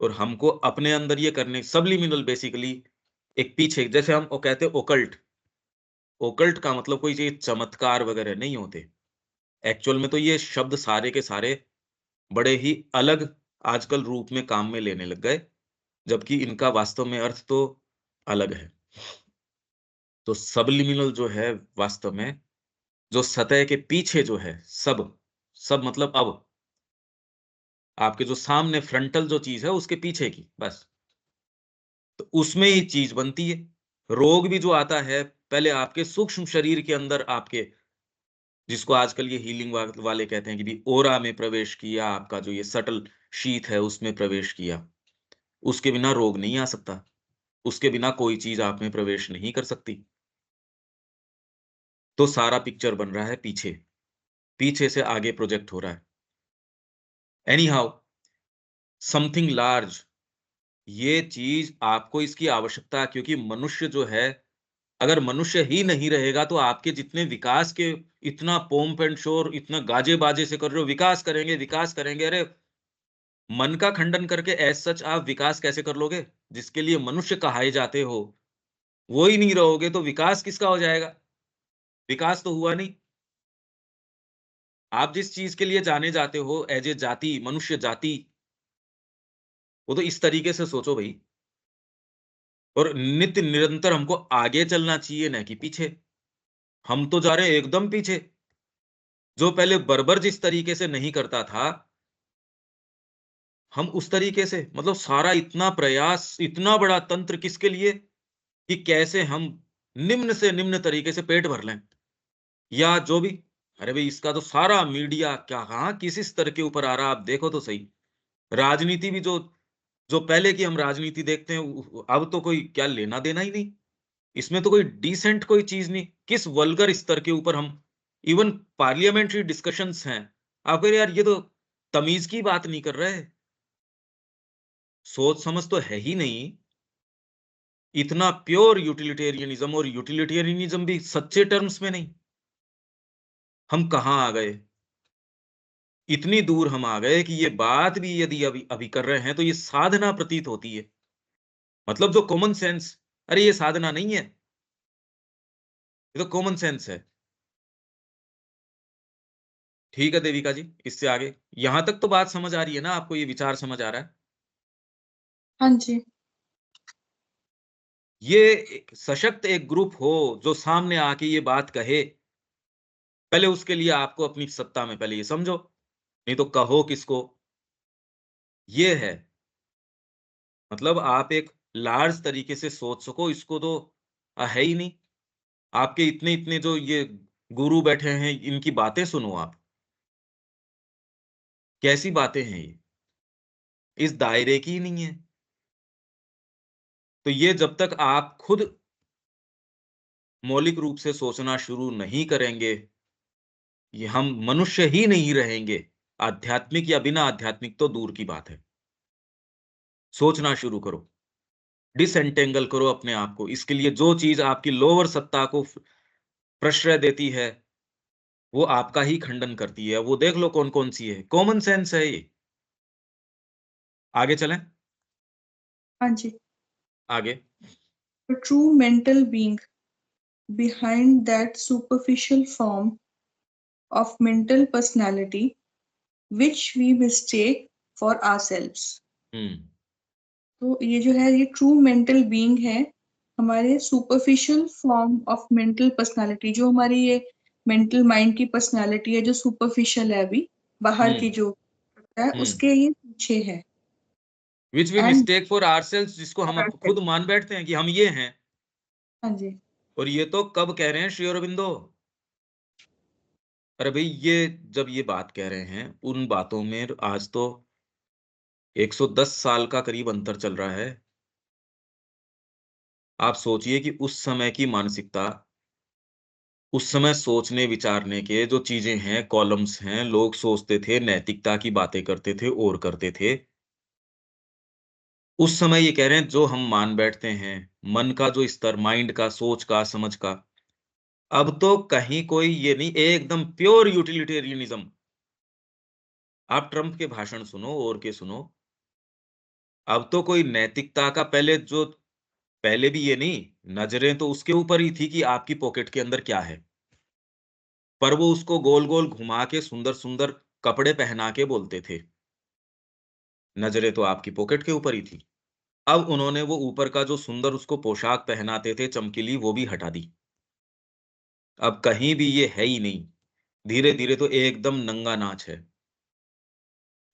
[SPEAKER 1] और हमको अपने अंदर ये करने सबलिमिनल बेसिकली एक पीछे, जैसे हम वो कहते हैं ओकल्ट। ओकल्ट का मतलब कोई चीज़ चमत्कार वगैरह नहीं होते। एक्चुअल में तो ये शब्द सारे के सारे बड़े ही अलग आजकल रूप में काम में लेने लग गए, जबकि इनका वास्तव में अर्थ तो अलग है। तो सबलिमिनल जो है वास्तव में जो सतह के पीछे जो है, सब मतलब अब आपके जो सामने फ्रंटल जो चीज़ है उसके पीछे की, बस। तो उसमें ही चीज़ बनती है। रोग भी जो आता है, पहले आपके सूक्ष्म शरीर के अंदर आपके, जिसको आजकल ये हीलिंग वाले कहते हैं कि भी ओरा में प्रवेश किया, आपका जो ये सटल शीथ है उसमें प्रवेश किया। उसके बिना रोग नहीं आ सकता। उसके बिना कोई चीज़ आप में प्रवेश नहीं कर सकती। तो सारा पिक्चर बन रहा है पीछे, पीछे से आगे प्रोजेक्ट हो रहा है। एनी हाउ, समथिंग लार्ज, ये चीज़ आपको इसकी आवश्यकता, क्योंकि मनुष्य जो है, अगर मनुष्य ही नहीं रहेगा तो आपके जितने विकास के इतना पोम्प एंड शोर, इतना गाजे-बाजे से कर रहे हो, विकास करेंगे। अरे! मन का खंडन करके एज़ सच आप विकास कैसे कर लोगे? जिसके लिए मनुष्य कहाए जाते हो, वो ही नहीं रहोगे तो विकास किसका हो जाएगा? विकास तो हुआ नहीं। आप जिस चीज़ के लिए जाने जाते हो एज़ ए जाति, मनुष्य जाति, वो तो इस तरीके से सोचो भई। और नित्य निरंतर हमको आगे चलना चाहिए, ना कि पीछे। हम तो जा रहे हैं एकदम पीछे। जो पहले बर्बर जिस तरीके से नहीं करता था, हम उस तरीके से, मतलब सारा इतना प्रयास, इतना बड़ा तंत्र किसके लिए? कि कैसे हम निम्न से निम्न तरीके से पेट भर लें, या जो भी। अरे भई, इसका तो सारा मीडिया क्या, कहाँ किस स्तर के ऊपर आ रहा है, आप देखो तो सही। राजनीति भी जो जो पहले की हम राजनीति देखते हैं, अब तो कोई क्या लेना-देना ही नहीं। इसमें तो कोई डिसेंट कोई चीज़ नहीं। किस वल्गर स्तर के ऊपर हम इवन पार्लियामेंट्री डिस्कशंस हैं। आप कह रहे यार, ये तो तमीज़ की बात नहीं कर रहे। सोच समझ तो है ही नहीं। इतना प्योर यूटिलिटेरियनिज्म, और यूटिलिटेरियनिज्म भी सच्चे टर्म्स में नहीं। हम कहाँ आ गए, इतनी दूर हम आ गए कि ये बात भी यदि अभी अभी कर रहे हैं तो ये साधना प्रतीत होती है। मतलब जो कॉमन सेंस, अरे ये साधना नहीं है, ये तो कॉमन सेंस है। ठीक है देविका जी, इससे आगे यहां तक तो बात समझ आ रही है ना आपको, ये विचार समझ आ रहा है?
[SPEAKER 3] हाँ जी।
[SPEAKER 1] ये सशक्त एक ग्रुप हो जो सामने आके ये बात कहे, पहले उसके लिए आपको अपनी सत्ता में पहले ये समझो, नहीं तो कहो किसको। ये है मतलब आप एक लार्ज तरीके से सोच सको, इसको तो है ही नहीं। आपके इतने इतने जो ये गुरु बैठे हैं, इनकी बातें सुनो आप, कैसी बातें हैं ये, इस दायरे की ही नहीं है। तो ये जब तक आप खुद मौलिक रूप से सोचना शुरू नहीं करेंगे, ये हम मनुष्य ही नहीं रहेंगे। आध्यात्मिक या बिना आध्यात्मिक तो दूर की बात है। सोचना शुरू करो, डिसएंटेंगल करो अपने आप को। इसके लिए जो चीज आपकी लोअर सत्ता को प्रश्रय देती है, वो आपका ही खंडन करती है। वो देख लो कौन कौन सी है, कॉमन सेंस है ये। आगे चलें,
[SPEAKER 3] हाँ जी।
[SPEAKER 1] आगे।
[SPEAKER 3] The true mental being behind that superficial form of mental personality which we mistake for ourselves. तो ये जो है, ये ट्रू मेंटल बीइंग है हमारे superficial form of mental personality. जो हमारी ये मेंटल माइंड की पर्सनालिटी है जो सुपरफिशियल है अभी बाहर की जो है, उसके ये पीछे है।
[SPEAKER 1] Which we
[SPEAKER 3] and
[SPEAKER 1] mistake for ourselves, जिसको हम खुद मान बैठते हैं कि हम ये हैं।
[SPEAKER 3] हाँ जी।
[SPEAKER 1] और ये तो कब कह रहे हैं श्री अरविंदो? अरे भाई ये जब ये बात कह रहे हैं, उन बातों में आज तो 110 साल का करीब अंतर चल रहा है। आप सोचिए कि उस समय की मानसिकता, उस समय सोचने विचारने के जो चीजें हैं, कॉलम्स हैं, लोग सोचते थे, नैतिकता की बातें करते थे और करते थे। उस समय ये कह रहे हैं जो हम मान बैठते हैं, मन का जो स्तर, माइंड का, सोच का, समझ का, अब तो कहीं कोई ये नहीं, एकदम प्योर यूटिलिटेरियनिज्म। आप ट्रंप के भाषण सुनो और के सुनो, अब तो कोई नैतिकता का, पहले भी ये नहीं, नजरें तो उसके ऊपर ही थी कि आपकी पॉकेट के अंदर क्या है, पर वो उसको गोल गोल घुमा के सुंदर सुंदर कपड़े पहना के बोलते थे। नजरें तो आपकी पॉकेट के ऊपर ही थी। अब उन्होंने वो ऊपर का जो सुंदर उसको पोशाक पहनाते थे चमकीली, वो भी हटा दी। अब कहीं भी ये है ही नहीं, धीरे धीरे तो एकदम नंगा नाच है।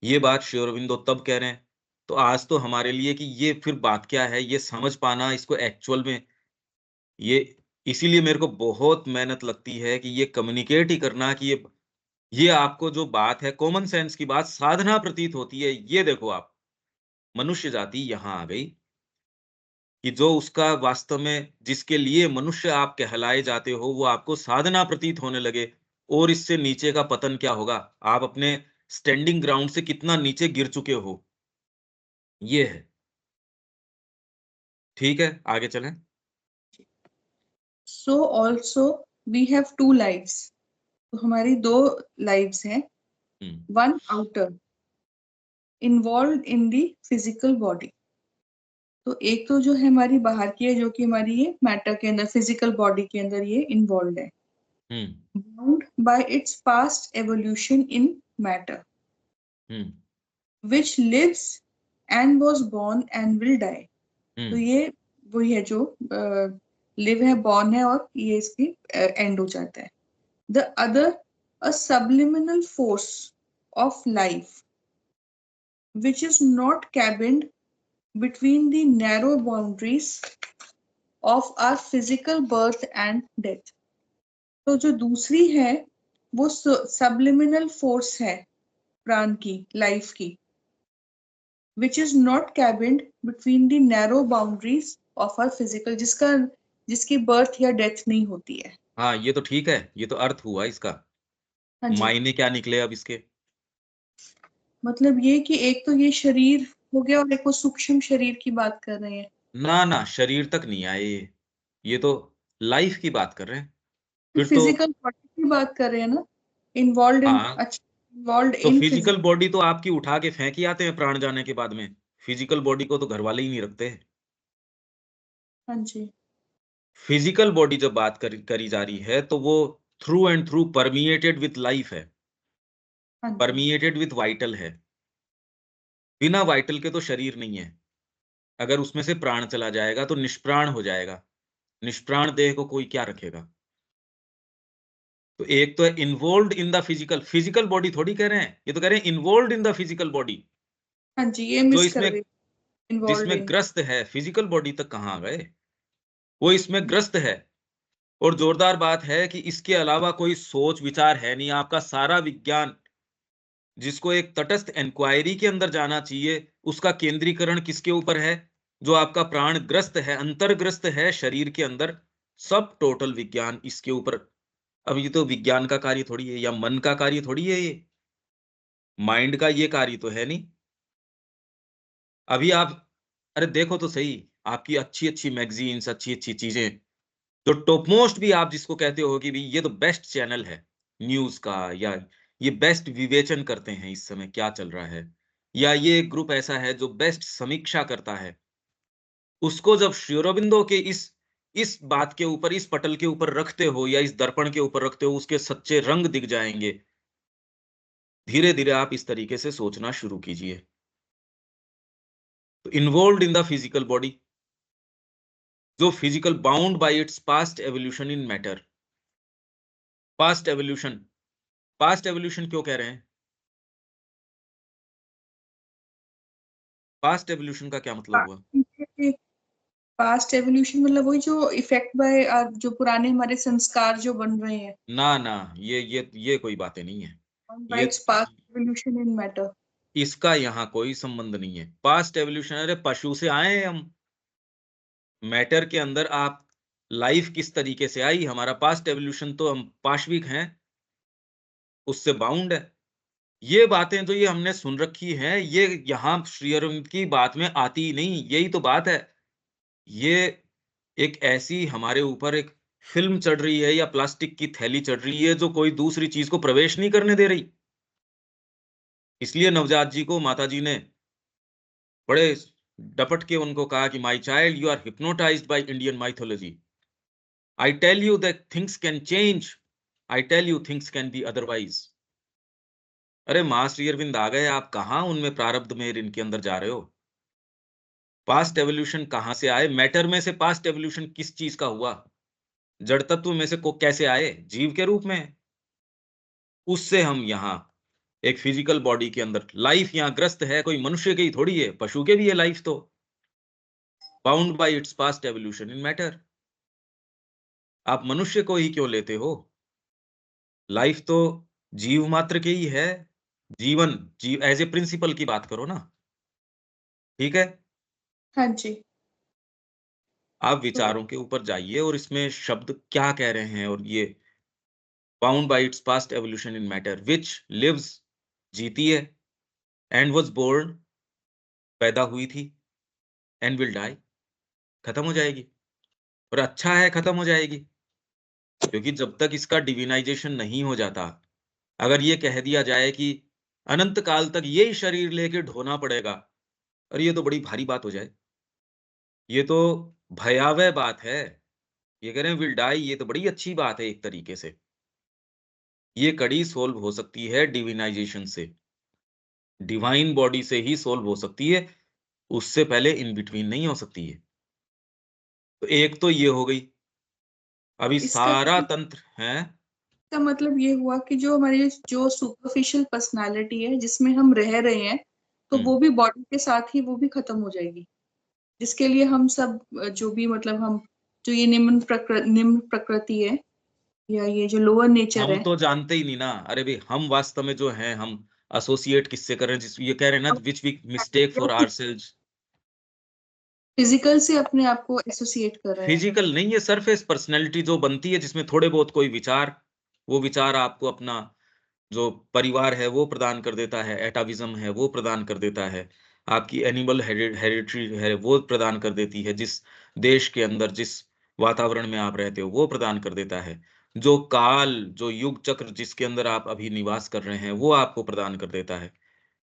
[SPEAKER 1] ये बात श्री अरविंदो तब कह रहे हैं, तो आज तो हमारे लिए कि ये फिर बात क्या है, ये समझ पाना इसको एक्चुअल में, ये इसीलिए मेरे को बहुत मेहनत लगती है कि ये कम्युनिकेट ही करना कि ये आपको जो बात है, कॉमन सेंस की बात, साधना प्रतीत होती है। ये देखो आप, मनुष्य जाति यहां आ गई कि जो उसका वास्तव में, जिसके लिए मनुष्य आप कहलाए जाते हो, वो आपको साधना प्रतीत होने लगे। और इससे नीचे का पतन क्या होगा, आप अपने स्टैंडिंग ग्राउंड से कितना नीचे गिर चुके हो, ये है। ठीक है, आगे चलें।
[SPEAKER 3] So also we have two lives. तो हमारी दो लाइव्स हैं। One outer involve in the physical body. तो एक तो जो है हमारी बाहर की है, जो कि हमारी ये मैटर के अंदर, फिजिकल बॉडी के अंदर ये इन्वॉल्व है। bound by its past evolution in matter, which lives and was born and will die. तो ये वही है जो लिव है, बॉर्न है, और ये इसकी एंड हो जाता है। The other, a subliminal force of life, which is not cabined between the narrow boundaries of our physical birth and death. तो जो दूसरी है वो subliminal force है प्राण की, लाइफ की, which is not cabined between the narrow boundaries of our physical, जिसकी बर्थ या डेथ नहीं होती है।
[SPEAKER 1] हाँ, ये तो ठीक है, ये तो अर्थ हुआ इसका।
[SPEAKER 3] हाँ जी।
[SPEAKER 1] मायने क्या निकले अब इसके?
[SPEAKER 3] मतलब ये कि एक तो ये शरीर हो गया और एक वो सूक्ष्म शरीर की बात कर रहे हैं।
[SPEAKER 1] ना ना, शरीर तक नहीं आए ये तो लाइफ की बात कर रहे हैं फिर तो।
[SPEAKER 3] फिजिकल बॉडी की बात कर रहे हैं ना, इन्वॉल्व इन,
[SPEAKER 1] हाँ,
[SPEAKER 3] अच्छा इन्वॉल्व
[SPEAKER 1] तो
[SPEAKER 3] इन
[SPEAKER 1] फिजिकल
[SPEAKER 3] फिजिकल।
[SPEAKER 1] बॉडी तो आपकी उठा के फेंक ही आते हैं प्राण जाने के बाद में। फिजिकल बॉडी को तो घर वाले ही नहीं रखते।
[SPEAKER 3] हाँ जी।
[SPEAKER 1] फिजिकल बॉडी जब बात करी जा रही है तो वो through and through permeated with life है,
[SPEAKER 3] हाँ जी।
[SPEAKER 1] परमिएटेड विथ वाइटल है। बिना वाइटल के तो शरीर नहीं है। अगर उसमें से प्राण चला जाएगा तो निष्प्राण हो जाएगा। निष्प्राण देह को कोई क्या रखेगा। तो एक तो है involve in the physical, physical body थोड़ी कह रहे हैं, ये तो कह रहे हैं involve in the physical body.
[SPEAKER 3] हाँ जी, ये
[SPEAKER 1] जो
[SPEAKER 3] मिस कर
[SPEAKER 1] इसमें
[SPEAKER 3] रही, इन्वॉल्व
[SPEAKER 1] जिसमें
[SPEAKER 3] इन।
[SPEAKER 1] ग्रस्त है, फिजिकल बॉडी तक कहाँ आ गए, वो इसमें ग्रस्त है। और जोरदार बात है कि इसके अलावा कोई सोच विचार है नहीं। आपका सारा विज्ञान जिसको एक तटस्थ इंक्वायरी के अंदर जाना चाहिए, उसका केंद्रीकरण किसके ऊपर है? जो आपका प्राणग्रस्त है, अंतर्ग्रस्त है शरीर के अंदर, सब टोटल विज्ञान इसके ऊपर। अब ये तो विज्ञान का कार्य थोड़ी है या मन का कार्य थोड़ी है, ये माइंड का ये कार्य तो है नहीं। अभी आप अरे देखो तो सही, आपकी अच्छी अच्छी मैगजीन्स, अच्छी अच्छी चीजें, जो टॉप मोस्ट भी आप जिसको कहते हो कि भी ये तो बेस्ट चैनल है न्यूज का, या ये बेस्ट विवेचन करते हैं इस समय क्या चल रहा है, या ये ग्रुप ऐसा है जो बेस्ट समीक्षा करता है, उसको जब श्री अरबिंदो के इस बात के ऊपर, इस पटल के ऊपर रखते हो या इस दर्पण के ऊपर रखते हो, उसके सच्चे रंग दिख जाएंगे। धीरे धीरे आप इस तरीके से सोचना शुरू कीजिए। तो involve in the physical body, जो physical bound by its past evolution in matter. Past evolution, past evolution क्यों कह रहे हैं? पास्ट एवोल्यूशन का क्या मतलब हुआ?
[SPEAKER 3] पास्ट एवोल्यूशन मतलब वही जो इफेक्ट बाय जो पुराने हमारे संस्कार जो बन रहे हैं,
[SPEAKER 1] ना ना, ये कोई बातें नहीं है।
[SPEAKER 3] बाय
[SPEAKER 1] ये
[SPEAKER 3] it's past evolution in matter.
[SPEAKER 1] इसका यहाँ कोई संबंध नहीं है। पास्ट एवोल्यूशन, अरे पशु से आए हैं हम। मैटर के अंदर आप लाइफ किस तरीके से आई, हमारा पास्ट एवोल्यूशन तो हम पाशविक हैं, उससे बाउंड है। ये बातें तो ये हमने सुन रखी हैं, ये यहाँ श्री अरविंद की बात में आती ही नहीं, यही तो बात है। ये एक ऐसी हमारे ऊपर एक फिल्म चढ़ रही है या प्लास्टिक की थैली चढ़ रही है जो कोई दूसरी चीज को प्रवेश नहीं करने दे रही। इसलिए नवजात जी को माता जी ने बड़े डपट के उनको कहा कि my child, you are hypnotised by Indian mythology. I tell you that things can change, I tell you things can be otherwise. अरे मां श्री अरविंद आ गए, आप कहाँ उनमें प्रारब्ध में इनके अंदर जा रहे हो? पास्ट एवोल्यूशन कहां से आए? मैटर में से पास्ट एवोल्यूशन किस चीज का हुआ? जड़ तत्व में से को कैसे आए? जीव के रूप में। उससे हम यहाँ एक फिजिकल बॉडी के अंदर लाइफ यहाँ ग्रस्त है, कोई मनुष्य की ही थोड़ी है, पशु के भी है लाइफ तो, bound by its past evolution in matter. आप मनुष्य को ही क्यों लेते हो? लाइफ तो जीव मात्र के ही है। जीवन, जीव एज ए प्रिंसिपल की बात करो ना, ठीक है?
[SPEAKER 3] हाँ जी।
[SPEAKER 1] आप
[SPEAKER 3] तो
[SPEAKER 1] विचारों के ऊपर जाइए और इसमें शब्द क्या कह रहे हैं। और ये bound by its past evolution in matter which lives, जीती है, एंड वाज बोर्न, पैदा हुई थी, एंड विल डाई, खत्म हो जाएगी। और अच्छा है खत्म हो जाएगी, क्योंकि जब तक इसका डिविनाइजेशन नहीं हो जाता, अगर ये कह दिया जाए कि अनंत काल तक यही शरीर लेके ढोना पड़ेगा, और ये तो बड़ी भारी बात हो जाए, ये तो भयावह बात है। ये कह रहे हैं विल डाई, ये तो बड़ी अच्छी बात है एक तरीके से। ये कड़ी सोल्व हो सकती है डिविनाइजेशन से, डिवाइन बॉडी से ही सोल्व हो सकती है, उससे पहले इन बिटवीन नहीं हो सकती है। तो एक तो ये हो गई। अभी
[SPEAKER 3] इसका
[SPEAKER 1] सारा तंत्र है।
[SPEAKER 3] इसका मतलब ये हुआ कि जो हमारी जो सुपरफिशियल पर्सनालिटी है जिसमें हम रह रहे हैं, तो वो भी बॉडी के साथ ही वो भी खत्म हो जाएगी। जिसके लिए हम सब जो भी मतलब हम जो ये निम्न प्रकृति है या ये जो लोअर नेचर
[SPEAKER 1] हम
[SPEAKER 3] है,
[SPEAKER 1] तो जानते ही नहीं ना। अरे भाई हम वास्तव में जो हैं, हम एसोसिएट किससे कर रहे हैं? जिस ये कह रहे हैं ना, which we mistake for ourselves.
[SPEAKER 3] Physical से अपने आप को एसोसिएट कर रहे हैं।
[SPEAKER 1] फिजिकल नहीं, ये सरफेस पर्सनैलिटी जो बनती है, जिसमें थोड़े बहुत कोई विचार, वो विचार आपको अपना जो परिवार है वो प्रदान कर देता है, एटाविज्म है वो प्रदान कर देता है। आपकी एनिमल हेरिडिटी है वो प्रदान कर देती है, जिस देश के अंदर जिस वातावरण में आप रहते हो वो प्रदान कर देता है। जो काल, जो युग चक्र जिसके अंदर आप अभी निवास कर रहे हैं वो आपको प्रदान कर देता है।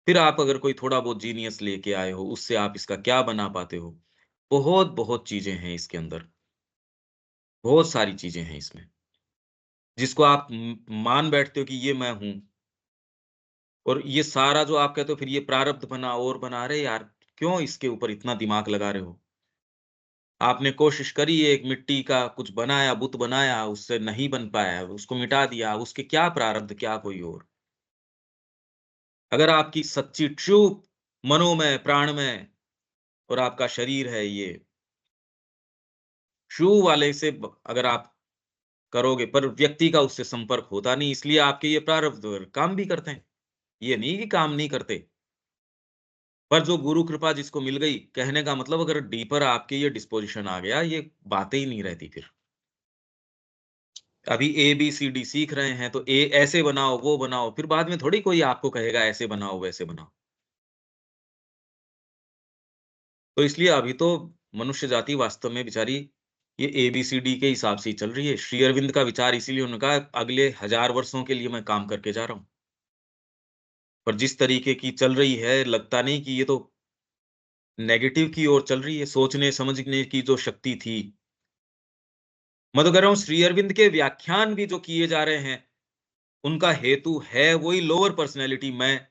[SPEAKER 1] फिर आप अगर कोई थोड़ा बहुत जीनियस लेके आए हो, उससे आप इसका क्या बना पाते हो? बहुत-बहुत चीज़ें हैं इसके अंदर, बहुत सारी चीज़ें हैं इसमें, जिसको आप मान बैठते हो कि ये मैं हूँ। और ये सारा जो आप कहते हो फिर ये प्रारब्ध बना और बना, अरे यार! क्यों इसके ऊपर इतना दिमाग लगा रहे हो? आपने कोशिश करी एक मिट्टी का कुछ बनाया, बुत बनाया, उससे नहीं बन पाया, उसको मिटा दिया, उसके क्या प्रारब्ध, क्या कोई और? अगर आपकी सच्ची ट्रू मनोमय, प्राणमय और आपका शरीर है ये, ट्रू वाले से अगर आप करोगे, पर व्यक्ति का उससे संपर्क होता नहीं, इसलिए आपके ये प्रारब्ध काम भी करते हैं। ये नहीं कि काम नहीं करते। पर जो गुरु कृपा जिसको मिल गई, कहने का मतलब अगर डीपर आपके ये डिस्पोज़िशन आ गया, ये बातें ही नहीं रहती फिर। अभी ए, बी, सी, डी सीख रहे हैं, तो ए ऐसे बनाओ, वो बनाओ, फिर बाद में थोड़ी कोई आपको कहेगा ऐसे बनाओ, वैसे बनाओ। तो इसलिए अभी तो मनुष्य जाति वास्तव में बेचारी ये ए, बी, सी, डी के हिसाब से ही चल रही है। श्री अरविंद का विचार इसीलिए उन्होंने कहा अगले 1000 वर्षों के लिए मैं काम करके जा रहा हूँ। पर जिस तरीके की चल रही है, लगता नहीं कि ये तो नेगेटिव की ओर चल रही है, सोचने समझने की जो शक्ति थी। मैं तो कह रहा हूँ श्री अरविंद के व्याख्यान भी जो किए जा रहे हैं, उनका हेतु है वही लोअर पर्सनैलिटी मैं।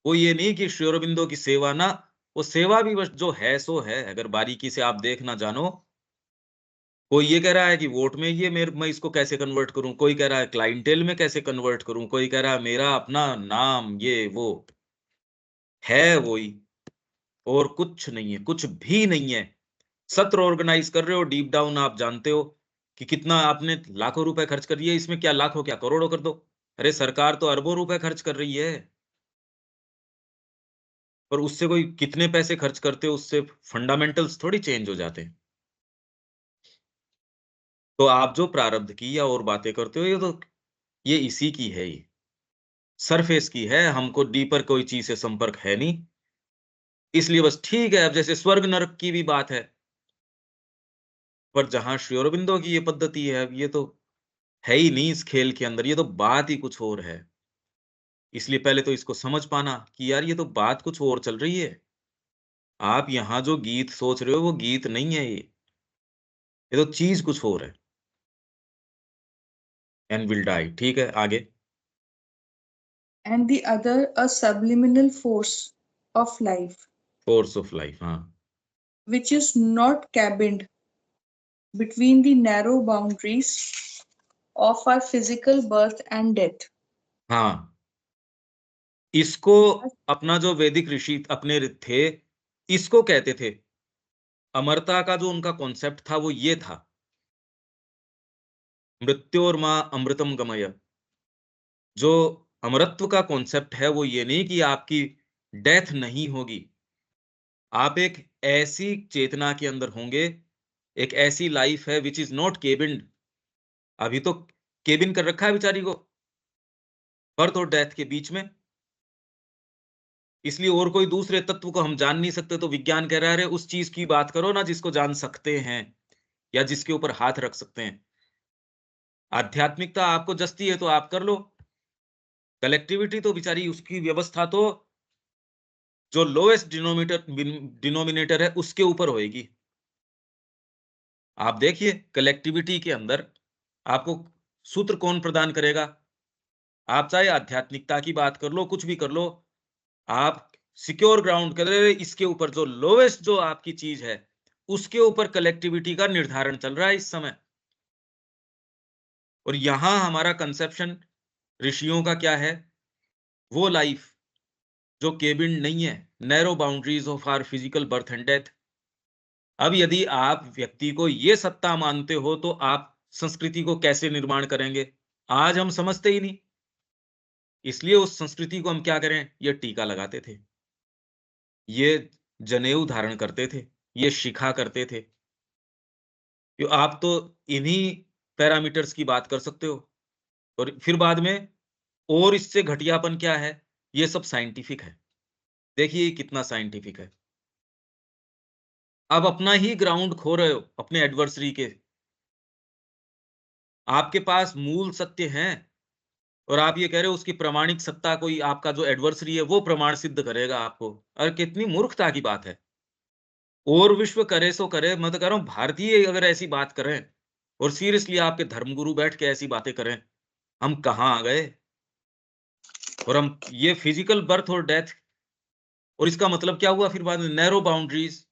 [SPEAKER 1] वो ये नहीं कि श्री अरबिंदो की सेवा ना, वो सेवा भी बस जो है सो है, अगर बारीकी से आप देखना जानो। कोई ये कह रहा है कि वोट में ये मैं इसको कैसे कन्वर्ट करूँ, कोई कह रहा है क्लाइंटेल में कैसे कन्वर्ट करूँ, कोई कह रहा है मेरा अपना नाम ये वो, है वही और कुछ नहीं है, कुछ भी नहीं है। सत्र ऑर्गेनाइज कर रहे हो, डीप डाउन आप जानते हो कि कितना आपने लाखों रुपए खर्च कर दिए, इसमें क्या लाखों क्या करोड़ों कर दो। अरे सरकार तो अरबों रुपए खर्च कर रही है, पर उससे कोई कितने पैसे खर्च करते हो उससे फंडामेंटल्स थोड़ी चेंज हो जाते हैं। तो आप जो प्रारब्ध की या और बातें करते हो, ये इसी की है, ये सरफेस की है, हमको डीपर कोई चीज से संपर्क है नहीं। इसलिए बस ठीक है, अब जैसे स्वर्ग नरक की भी बात है, पर जहां श्री अरबिंदो की ये पद्धति है, अब ये तो है ही नहीं इस खेल के अंदर, ये तो बात ही कुछ और है। इसलिए पहले तो इसको समझ पाना कि यार ये तो बात कुछ और चल रही है। आप यहाँ जो गीत सोच रहे हो वो गीत नहीं है, ये तो चीज कुछ और है। एंड विल डाई, ठीक है आगे।
[SPEAKER 3] And the other a subliminal force of life,
[SPEAKER 1] force of life, हाँ
[SPEAKER 3] which is not cabined between the narrow boundaries of our physical birth and death.
[SPEAKER 1] हाँ, इसको अपना जो वैदिक ऋषि अपने थे, इसको कहते थे, अमरता का जो उनका कॉन्सेप्ट था वो ये था, मृत्योर्मा अमृतम गमय। जो अमरत्व का कॉन्सेप्ट है वो ये नहीं कि आपकी डेथ नहीं होगी, आप एक ऐसी चेतना के अंदर होंगे, एक ऐसी लाइफ है विच इज नॉट केबिन्ड। अभी तो केबिन कर रखा है बेचारी को बर्थ और डेथ के बीच में, इसलिए और कोई दूसरे तत्व को हम जान नहीं सकते, तो विज्ञान कह रहा है उस चीज की बात करो ना जिसको जान सकते हैं या जिसके ऊपर हाथ रख सकते हैं। आध्यात्मिकता आपको जस्ती है तो आप कर लो, कलेक्टिविटी तो बेचारी उसकी व्यवस्था तो जो लोएस्ट डिनोमिनेटर है उसके ऊपर होएगी। आप देखिए कलेक्टिविटी के अंदर आपको सूत्र कौन प्रदान करेगा? आप चाहे आध्यात्मिकता की बात कर लो, कुछ भी कर लो, आप सिक्योर ग्राउंड कर रहे, इसके ऊपर जो लोएस्ट जो आपकी चीज है उसके ऊपर कलेक्टिविटी का निर्धारण चल रहा है इस समय। और यहां हमारा कंसेप्शन ऋषियों का क्या है, वो लाइफ जो केबिन नहीं है, narrow boundaries of our physical birth and death. अब यदि आप व्यक्ति को ये सत्ता मानते हो तो आप संस्कृति को कैसे निर्माण करेंगे? आज हम समझते ही नहीं, इसलिए उस संस्कृति को हम क्या करें, ये टीका लगाते थे, ये जनेऊ धारण करते थे, ये शिखा करते थे। आप तो इन्हीं पैरामीटर्स की बात कर सकते हो, और फिर बाद में और इससे घटियापन क्या है, ये सब साइंटिफिक है। देखिए ये कितना साइंटिफिक है। आप अपना ही ग्राउंड खो रहे हो अपने एडवर्सरी के। आपके पास मूल सत्य हैं और आप ये कह रहे हो उसकी प्रामाणिक सत्ता कोई आपका जो एडवर्सरी है वो प्रमाण सिद्ध करेगा आपको। अरे कितनी मूर्खता की बात है। और विश्व करे सो करे, मैं तो कह रहा हूँ भारतीय अगर ऐसी बात करें और सीरियसली आपके धर्मगुरु बैठ के ऐसी बातें करें, हम कहाँ आ गए? और हम ये फिजिकल बर्थ और डेथ, और इसका मतलब क्या हुआ फिर बाद में? Narrow boundaries.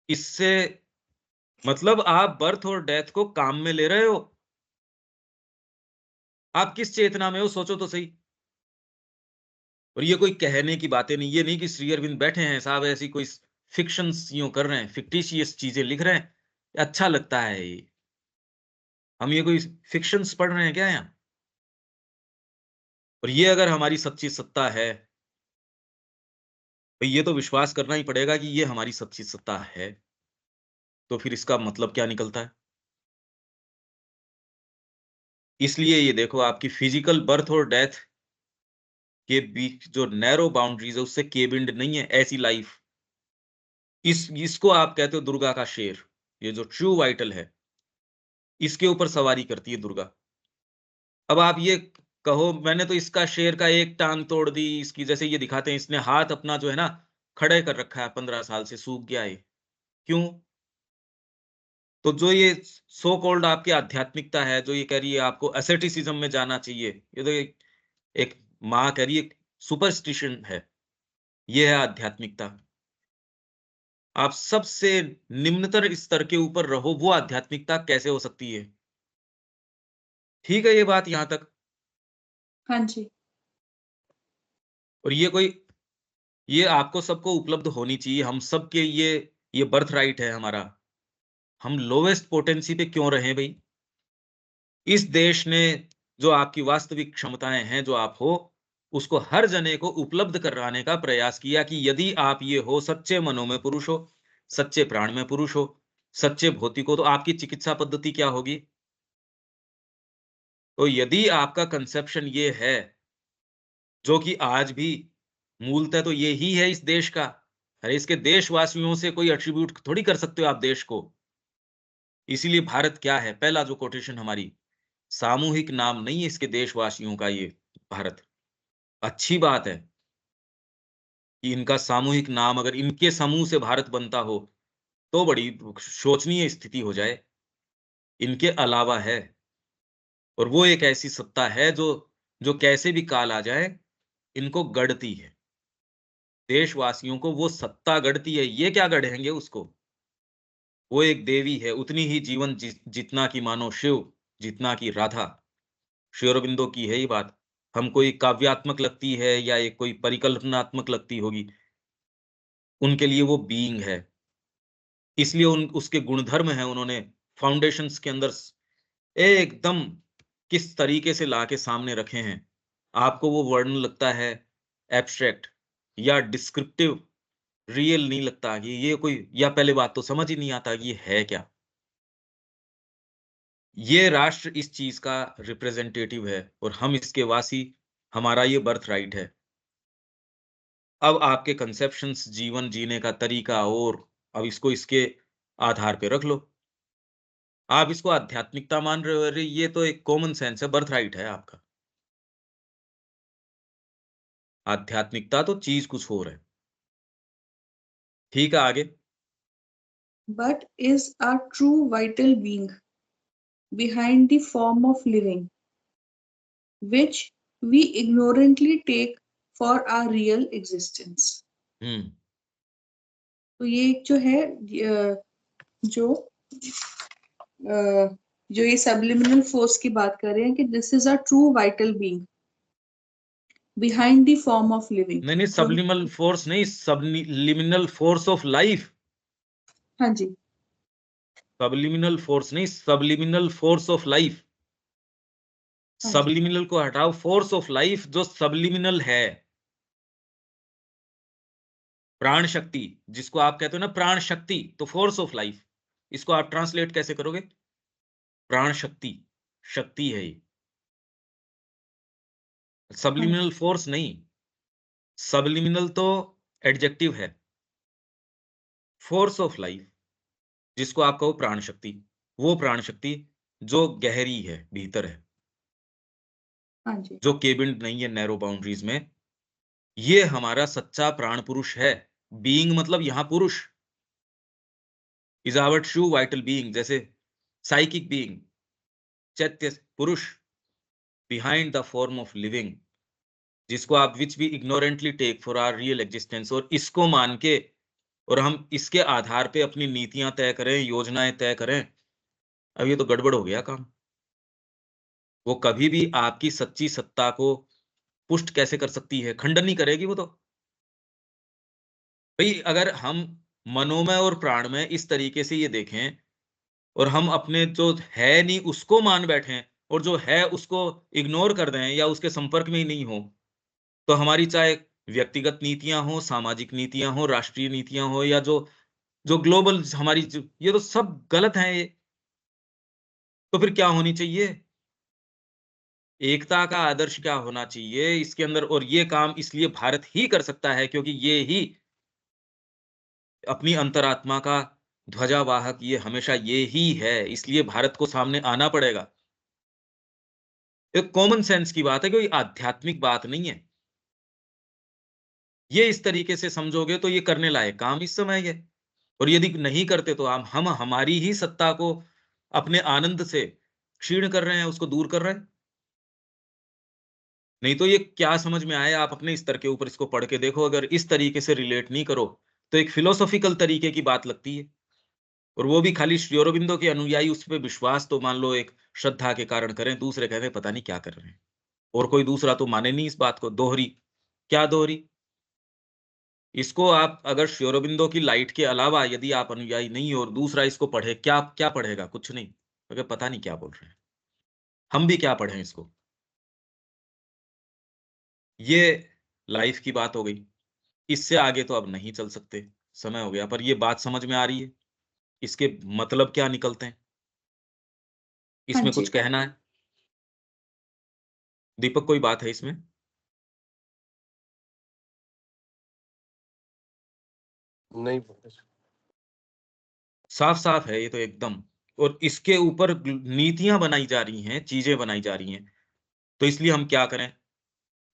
[SPEAKER 1] इससे मतलब आप बर्थ और डेथ को काम में ले रहे हो। आप किस चेतना में हो, सोचो तो सही। और ये कोई कहने की बातें नहीं, ये नहीं कि श्री अरविंद बैठे हैं साहब ऐसी कोई फिक्शंस यूं कर रहे हैं, फिक्टिशियस चीजें लिख रहे हैं, अच्छा लगता है ये। हम ये कोई फिक्शंस पढ़ रहे हैं क्या यहाँ? और ये अगर हमारी सच्ची सत्ता है, तो ये तो विश्वास करना ही पड़ेगा कि ये हमारी सच्ची सत्ता है। तो फिर इसका मतलब क्या निकलता है? इसलिए ये देखो आपकी फिजिकल बर्थ और डेथ के बीच जो नैरो बाउंड्रीज है उससे केबिंड नहीं है ऐसी लाइफ। इसको आप कहते हो दुर्गा का शेर। ये जो ट्रू वाइटल है, इसके ऊपर सवारी करती है दुर्गा। अब आप ये कहो मैंने तो इसका शेर का एक टांग तोड़ दी, इसकी जैसे ये दिखाते हैं इसने हाथ अपना जो है ना खड़े कर रखा है, 15 साल से सूख गया है। क्यों? तो जो ये सो कॉल्ड आपकी आध्यात्मिकता है, जो ये कह रही है आपको एसेटिसिज्म में जाना चाहिए, ये तो एक माँ कह रही है सुपरस्टिशन है। ये है आध्यात्मिकता। आप सबसे निम्नतर स्तर के ऊपर रहो, वो आध्यात्मिकता कैसे हो सकती है? ठीक है ये बात यहां तक।
[SPEAKER 3] हाँ जी।
[SPEAKER 1] और ये आपको सबको उपलब्ध होनी चाहिए। हम सबके ये बर्थ राइट है हमारा। हम लोवेस्ट पोटेंसी पे क्यों रहे भाई? इस देश ने जो आपकी वास्तविक क्षमताएं हैं, जो आप हो, उसको हर जने को उपलब्ध कराने का प्रयास किया कि यदि आप ये हो, सच्चे मनों में पुरुष हो, सच्चे प्राण में पुरुष हो, सच्चे भौतिक हो, तो आपकी चिकित्सा पद्धति क्या होगी? तो यदि आपका कंसेप्शन ये है, जो कि आज भी मूलतः तो ये ही है इस देश का। अरे इसके देशवासियों से कोई एट्रीब्यूट थोड़ी कर सकते हो आप देश को। इसीलिए भारत क्या है? पहला जो कोटेशन हमारी, सामूहिक नाम नहीं है इसके देशवासियों का ये भारत। अच्छी बात है कि इनका सामूहिक नाम अगर इनके समूह से भारत बनता हो, तो बड़ी शोचनीय स्थिति हो जाए। इनके अलावा है, और वो एक ऐसी सत्ता है जो जो कैसे भी काल आ जाए, इनको गढ़ती है। देशवासियों को वो सत्ता गढ़ती है। ये क्या गढ़ेंगे उसको? वो एक देवी है, उतनी ही जीवन जितना की मानो शिव, जितना की राधा। श्री अरबिंदो की है ये बात। हमको ये काव्यात्मक लगती है या ये कोई परिकल्पनात्मक लगती होगी, उनके लिए वो बीइंग है। इसलिए उन उसके गुणधर्म हैं, उन्होंने फाउंडेशंस के अंदर एकदम किस तरीके से लाके सामने रखे हैं। आपको वो वर्णन लगता है एब्स्ट्रैक्ट या डिस्क्रिप्टिव, रियल नहीं लगता कि ये कोई, या पहले बात तो समझ ही नहीं आता कि ये है क्या। ये राष्ट्र इस चीज का रिप्रेजेंटेटिव है और हम इसके वासी, हमारा ये बर्थ राइट है। अब आपके कंसेप्शंस, जीवन जीने का तरीका, और अब इसको इसके आधार पे रख लो। आप इसको आध्यात्मिकता मान रहे हो, अरे ये तो एक कॉमन सेंस है, बर्थ राइट है आपका। आध्यात्मिकता तो चीज कुछ और है। ठीक है आगे।
[SPEAKER 3] But is a true vital being behind the form of living, which we ignorantly take for our real existence.
[SPEAKER 1] हम्म।
[SPEAKER 3] तो ये एक जो है जो जो ये सबलिमिनल फोर्स की बात कर रहे हैं कि this is a true vital being behind the form of living.
[SPEAKER 1] नहीं नहीं, सबलिमिनल फोर्स नहीं, सबलिमिनल फोर्स ऑफ लाइफ।
[SPEAKER 3] हाँ जी।
[SPEAKER 1] सबलिमिनल फोर्स नहीं, सबलिमिनल फोर्स ऑफ लाइफ।
[SPEAKER 3] हाँ जी।
[SPEAKER 1] सबलिमिनल को हटाओ, फोर्स ऑफ लाइफ जो सबलिमिनल है। प्राण शक्ति, जिसको आप कहते हो ना प्राण शक्ति, तो फोर्स ऑफ लाइफ, इसको आप ट्रांसलेट कैसे करोगे? प्राण शक्ति, शक्ति है ये,
[SPEAKER 3] हाँ जी।
[SPEAKER 1] सबलिमिनल फोर्स नहीं। सबलिमिनल तो एडजेक्टिव है फोर्स ऑफ लाइफ, जिसको आप कहो प्राण शक्ति, वो प्राण शक्ति जो गहरी है, भीतर है,
[SPEAKER 3] हाँ जी,
[SPEAKER 1] जो केबिन्ड नहीं है नैरो बाउंड्रीज में, ये हमारा सच्चा प्राण पुरुष है। बीइंग मतलब यहां पुरुष, is our true vital being, जैसे साइकिक बीइंग, चैत्य पुरुष, behind the form of living, जिसको आप विच भी ignorantly take for our real existence, और इसको मान के और हम इसके आधार पे अपनी नीतियां तय करें, योजनाएं तय करें, अब ये तो गड़बड़ हो गया काम। वो कभी भी आपकी सच्ची सत्ता को पुष्ट कैसे कर सकती है? खंडन नहीं करेगी वो तो। भाई अगर हम मनोमय और प्राणमय इस तरीके से ये देखें और हम अपने जो है नहीं उसको मान बैठें और जो है उसको इग्नोर कर दें या उसके संपर्क में ही नहीं हो, तो हमारी चाहे व्यक्तिगत नीतियां हो, सामाजिक नीतियां हो, राष्ट्रीय नीतियां हो, या जो जो ग्लोबल हमारी ये तो सब गलत है ये। तो फिर क्या होनी चाहिए? एकता का आदर्श क्या होना चाहिए इसके अंदर? और ये काम इसलिए भारत ही कर सकता है क्योंकि ये ही अपनी अंतरात्मा का ध्वजावाहक, ये हमेशा ये ही है, इसलिए भारत को सामने आना पड़ेगा। एक कॉमन सेंस की बात है, कोई आध्यात्मिक बात नहीं है। ये इस तरीके से समझोगे तो ये करने लायक काम इस समय है, और यदि नहीं करते तो हम हमारी ही सत्ता को अपने आनंद से क्षीण कर रहे हैं, उसको दूर कर रहे हैं। नहीं तो ये क्या समझ में आए, आप अपने स्तर के ऊपर इसको पढ़ के देखो। अगर इस तरीके से रिलेट नहीं करो तो एक फिलोसॉफिकल तरीके की बात लगती है, और वो भी खाली श्री अरबिंदो के अनुयायी उस पे विश्वास तो मान लो एक श्रद्धा के कारण करें, दूसरे कहते हैं पता नहीं क्या कर रहे हैं, और कोई दूसरा तो माने नहीं इस बात को। दोहरी, क्या दोहरी? इसको आप अगर श्री अरबिंदो की लाइट के अलावा यदि आप अनुयायी नहीं हो और दूसरा इसको पढ़े, क्या क्या पढ़ेगा? कुछ नहीं, अगर पता नहीं क्या बोल रहे हैं। हम भी क्या पढ़ें इसको? ये लाइफ की बात हो गई, इससे आगे तो अब नहीं चल सकते, समय हो गया। पर ये बात समझ में आ रही है, इसके मतलब क्या निकलते हैं,
[SPEAKER 3] हाँ
[SPEAKER 1] इसमें कुछ
[SPEAKER 3] जी।
[SPEAKER 1] कहना है? दीपक कोई बात है इसमें?
[SPEAKER 4] नहीं।
[SPEAKER 1] साफ साफ है ये तो एकदम। और इसके ऊपर नीतियां बनाई जा रही हैं, चीजें बनाई जा रही हैं। तो इसलिए हम क्या करें,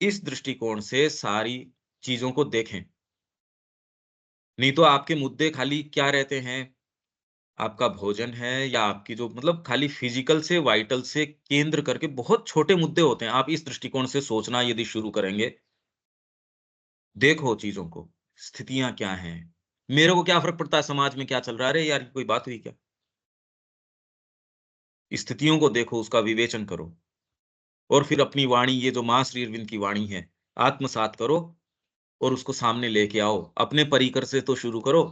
[SPEAKER 1] इस दृष्टिकोण से सारी चीजों को देखें। नहीं तो आपके मुद्दे खाली क्या रहते हैं, आपका भोजन है या आपकी जो मतलब खाली फिजिकल से वाइटल से केंद्र करके बहुत छोटे मुद्दे होते हैं। आप इस दृष्टिकोण से सोचना यदि शुरू करेंगे, देखो चीजों को, स्थितियां क्या हैं, मेरे को क्या फर्क पड़ता है समाज में क्या चल रहा है, अरे यार ये कोई बात हुई क्या? स्थितियों को देखो, उसका विवेचन करो, और फिर अपनी वाणी, ये जो मां श्री अरविंद की वाणी है, आत्मसात करो और उसको सामने लेके आओ। अपने परिकर से तो शुरू करो,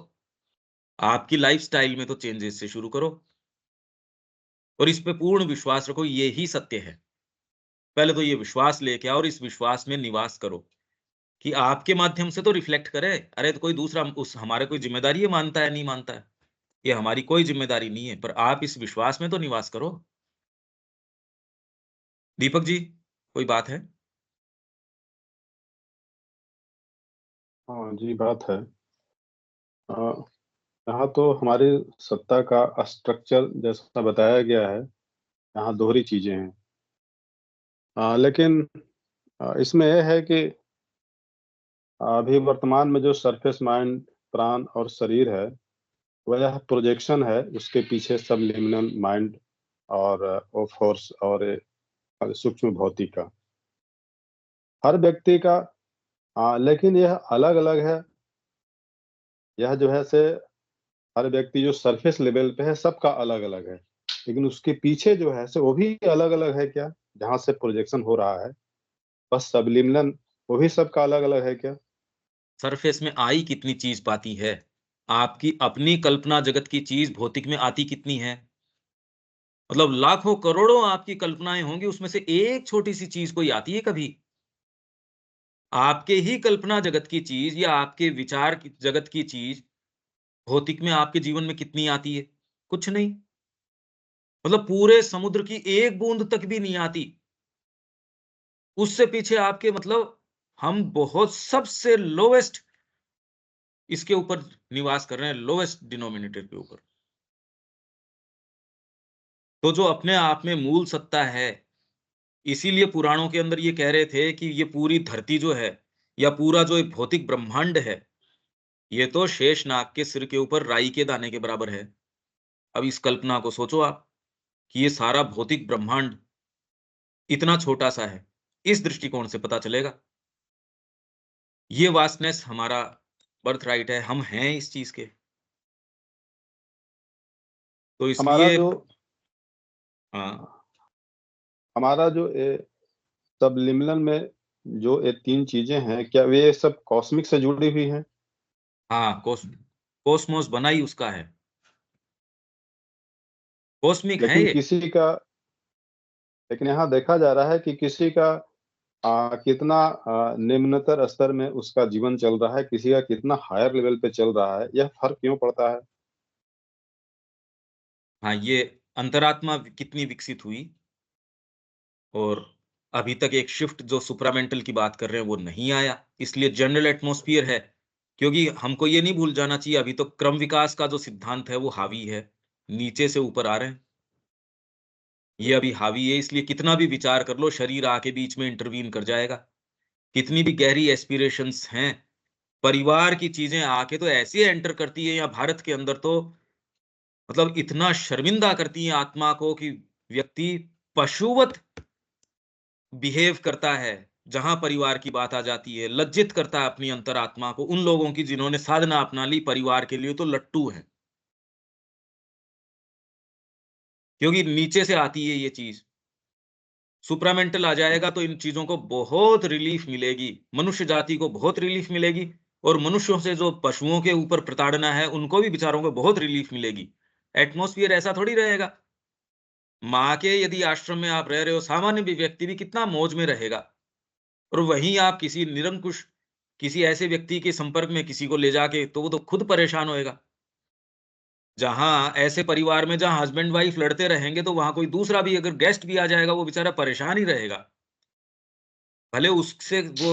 [SPEAKER 1] आपकी लाइफस्टाइल में तो चेंजेस से शुरू करो, और इस पे पूर्ण विश्वास रखो, ये ही सत्य है। पहले तो ये विश्वास लेके आओ और इस विश्वास में निवास करो कि आपके माध्यम से तो रिफ्लेक्ट करे। अरे तो कोई दूसरा उस हमारे कोई जिम्मेदारी है मानता है नहीं मानता है, ये हमारी कोई जिम्मेदारी नहीं है, पर आप इस विश्वास में तो निवास करो। दीपक जी कोई बात है?
[SPEAKER 5] हाँ जी, बात है। अ, यहाँ तो हमारी सत्ता का स्ट्रक्चर जैसा बताया गया है, यहाँ दोहरी चीजें हैं। लेकिन इसमें यह है कि अभी वर्तमान में जो सरफेस माइंड, प्राण और शरीर है, वह प्रोजेक्शन है उसके पीछे सबलिमिनल माइंड और वो फोर्स और सूक्ष्म भौतिक का, हर व्यक्ति का। लेकिन यह अलग अलग है। यह जो है से हर व्यक्ति जो सरफेस लेवल पे है सबका अलग अलग है, लेकिन उसके पीछे जो है से वो भी अलग अलग है क्या, जहाँ से प्रोजेक्शन हो रहा है, बस सबलिमिनल, वो भी सबका अलग अलग है क्या?
[SPEAKER 1] सरफेस में आई कितनी चीज पाती है? आपकी अपनी कल्पना जगत की चीज भौतिक में आती कितनी है? मतलब लाखों करोड़ों आपकी कल्पनाएं होंगी, उसमें से एक छोटी सी चीज कोई आती है कभी? आपके ही कल्पना जगत की चीज या आपके विचार की जगत की चीज भौतिक में आपके जीवन में कितनी आती है? कुछ नहीं। मतलब पूरे समुद्र की एक बूंद तक भी नहीं आती। उससे पीछे आपके मतलब हम बहुत सबसे लोवेस्ट इसके ऊपर निवास कर रहे हैं, लोएस्ट डिनोमिनेटर के ऊपर। तो जो अपने आप में मूल सत्ता है, इसीलिए पुराणों के अंदर ये कह रहे थे कि ये पूरी धरती जो है या पूरा जो भौतिक ब्रह्मांड है, ये तो शेष नाग के सिर के ऊपर राई के दाने के बराबर है। अब इस कल्पना को सोचो आप कि ये सारा भौतिक ब्रह्मांड इतना छोटा सा है। इस दृष्टिकोण से पता चलेगा ये वास्टनेस हमारा बर्थ राइट है, हम हैं इस चीज के। तो
[SPEAKER 5] हमारा
[SPEAKER 1] इसलिए
[SPEAKER 5] जो
[SPEAKER 1] हाँ
[SPEAKER 5] हमारा जो सबलिमिनल में जो ये 3 चीजें हैं, क्या वे सब कॉस्मिक से जुड़ी हुई हैं?
[SPEAKER 1] हाँ, कोस्मोस बना ही उसका है, कॉस्मिक है
[SPEAKER 5] लेकिन
[SPEAKER 1] ये।
[SPEAKER 5] किसी का लेकिन यहाँ देखा जा रहा है कि किसी का कितना निम्नतर स्तर में उसका जीवन चल रहा है, किसी का कितना हायर लेवल पे चल रहा है, यह फर्क क्यों पड़ता है?
[SPEAKER 1] हाँ, ये अंतरात्मा कितनी विकसित हुई, और अभी तक एक शिफ्ट जो सुप्रामेंटल की बात कर रहे हैं वो नहीं आया, इसलिए जनरल एटमॉस्फेयर है। क्योंकि हमको ये नहीं भूल जाना चाहिए, अभी तो क्रम विकास का जो सिद्धांत है वो हावी है, नीचे से ऊपर आ रहे हैं, ये अभी हावी है। इसलिए कितना भी विचार कर लो, शरीर आके बीच में इंटरवीन कर जाएगा। कितनी भी गहरी एस्पिरेशंस हैं, परिवार की चीजें आके तो ऐसे एंटर करती है, या भारत के अंदर तो मतलब इतना शर्मिंदा करती है आत्मा को कि व्यक्ति पशुवत बिहेव करता है। जहां परिवार की बात आ जाती है, लज्जित करता है अपनी अंतरात्मा को, उन लोगों की जिन्होंने साधना अपना ली परिवार के लिए तो लट्टू है, क्योंकि नीचे से आती है ये चीज। सुप्रामेंटल आ जाएगा तो इन चीजों को बहुत रिलीफ मिलेगी, मनुष्य जाति को बहुत रिलीफ मिलेगी, और मनुष्यों से जो पशुओं के ऊपर प्रताड़ना है उनको भी बेचारों को बहुत रिलीफ मिलेगी। एटमॉस्फेयर ऐसा थोड़ी रहेगा। माँ के यदि आश्रम में आप रह रहे हो, सामान्य भी व्यक्ति भी कितना मौज में रहेगा, और वहीं आप किसी निरंकुश किसी ऐसे व्यक्ति के संपर्क में किसी को ले जाके, तो वो तो खुद परेशान होएगा। जहां ऐसे परिवार में जहां हस्बैंड वाइफ लड़ते रहेंगे, तो वहां कोई दूसरा भी अगर गेस्ट भी आ जाएगा, वो बेचारा परेशान ही रहेगा, भले उससे वो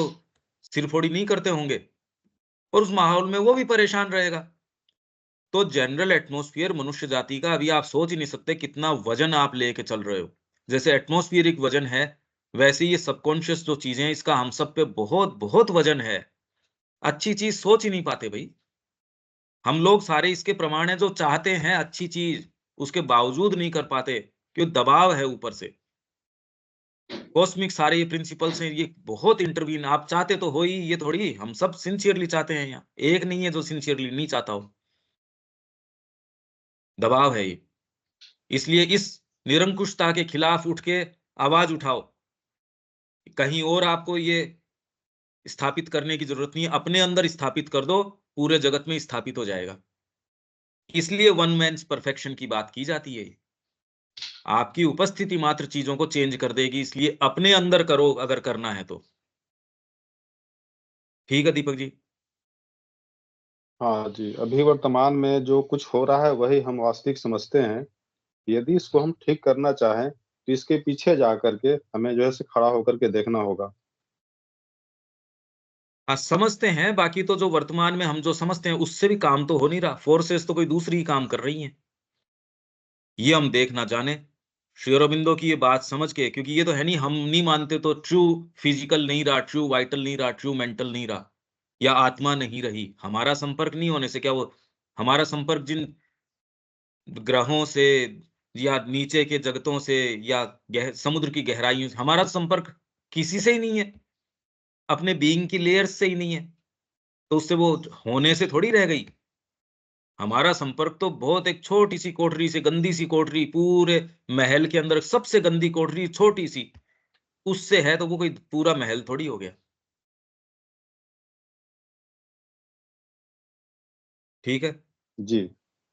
[SPEAKER 1] सिरफोड़ी नहीं करते होंगे, और उस माहौल में वो भी परेशान रहेगा। तो जनरल एटमॉस्फेयर मनुष्य जाति का, अभी आप सोच ही नहीं सकते कितना वजन आप लेके चल रहे हो। जैसे एटमॉस्फेरिक वजन है, वैसे ये सबकॉन्शियस जो चीजें हैं, इसका हम सब पे बहुत बहुत वजन है। अच्छी चीज सोच ही नहीं पाते भाई। हम लोग सारे इसके प्रमाण हैं, जो चाहते हैं अच्छी चीज, उसके बावजूद नहीं कर पाते, क्यों? दबाव है ऊपर से। कॉस्मिक सारे ये प्रिंसिपल्स हैं, ये बहुत इंटरवीन, आप चाहते तो हो ही, ये थोड़ी हम सब सिंसियरली चाहते हैं, यहाँ एक नहीं है जो सिंसियरली नहीं चाहता हो। दबाव है ये। इसलिए इस निरंकुशता के खिलाफ उठ के आवाज उठाओ। कहीं और आपको ये स्थापित करने की जरूरत नहीं है, अपने अंदर स्थापित कर दो, पूरे जगत में स्थापित हो जाएगा। इसलिए वन मैन्स परफेक्शन की बात की जाती है। आपकी उपस्थिति मात्र चीजों को चेंज कर देगी, इसलिए अपने अंदर करो अगर करना है तो। ठीक है दीपक जी।
[SPEAKER 5] हाँ जी, अभी वर्तमान में जो कुछ हो रहा है वही हम वास्तविक समझते हैं। यदि इसको हम ठीक करना चाहें, तो इसके पीछे जा करके हमें जो है से खड़ा होकर के देखना होगा।
[SPEAKER 1] हाँ, समझते हैं, बाकी तो जो वर्तमान में हम जो समझते हैं उससे भी काम तो हो नहीं रहा, फोर्सेस तो कोई दूसरी ही काम कर रही हैं। ये हम देख ना जाने, श्री अरबिंदो की ये बात समझ के, क्योंकि ये तो है नहीं, हम नहीं मानते तो ट्रू फिजिकल नहीं रहा, ट्रू वाइटल नहीं रहा, ट्रू मेंटल नहीं रहा, या आत्मा नहीं रही। हमारा संपर्क नहीं होने से क्या वो, हमारा संपर्क जिन ग्रहों से या नीचे के जगतों से या समुद्र की गहराइयों से, हमारा संपर्क किसी से ही नहीं है, अपने बीइंग की लेयर्स से ही नहीं है, तो उससे वो होने से थोड़ी रह गई। हमारा संपर्क तो बहुत एक छोटी सी कोठरी से, गंदी सी कोठरी, पूरे महल के अंदर सबसे गंदी कोठरी छोटी सी, उससे है, तो वो कोई पूरा महल थोड़ी हो गया। ठीक है।
[SPEAKER 5] जी,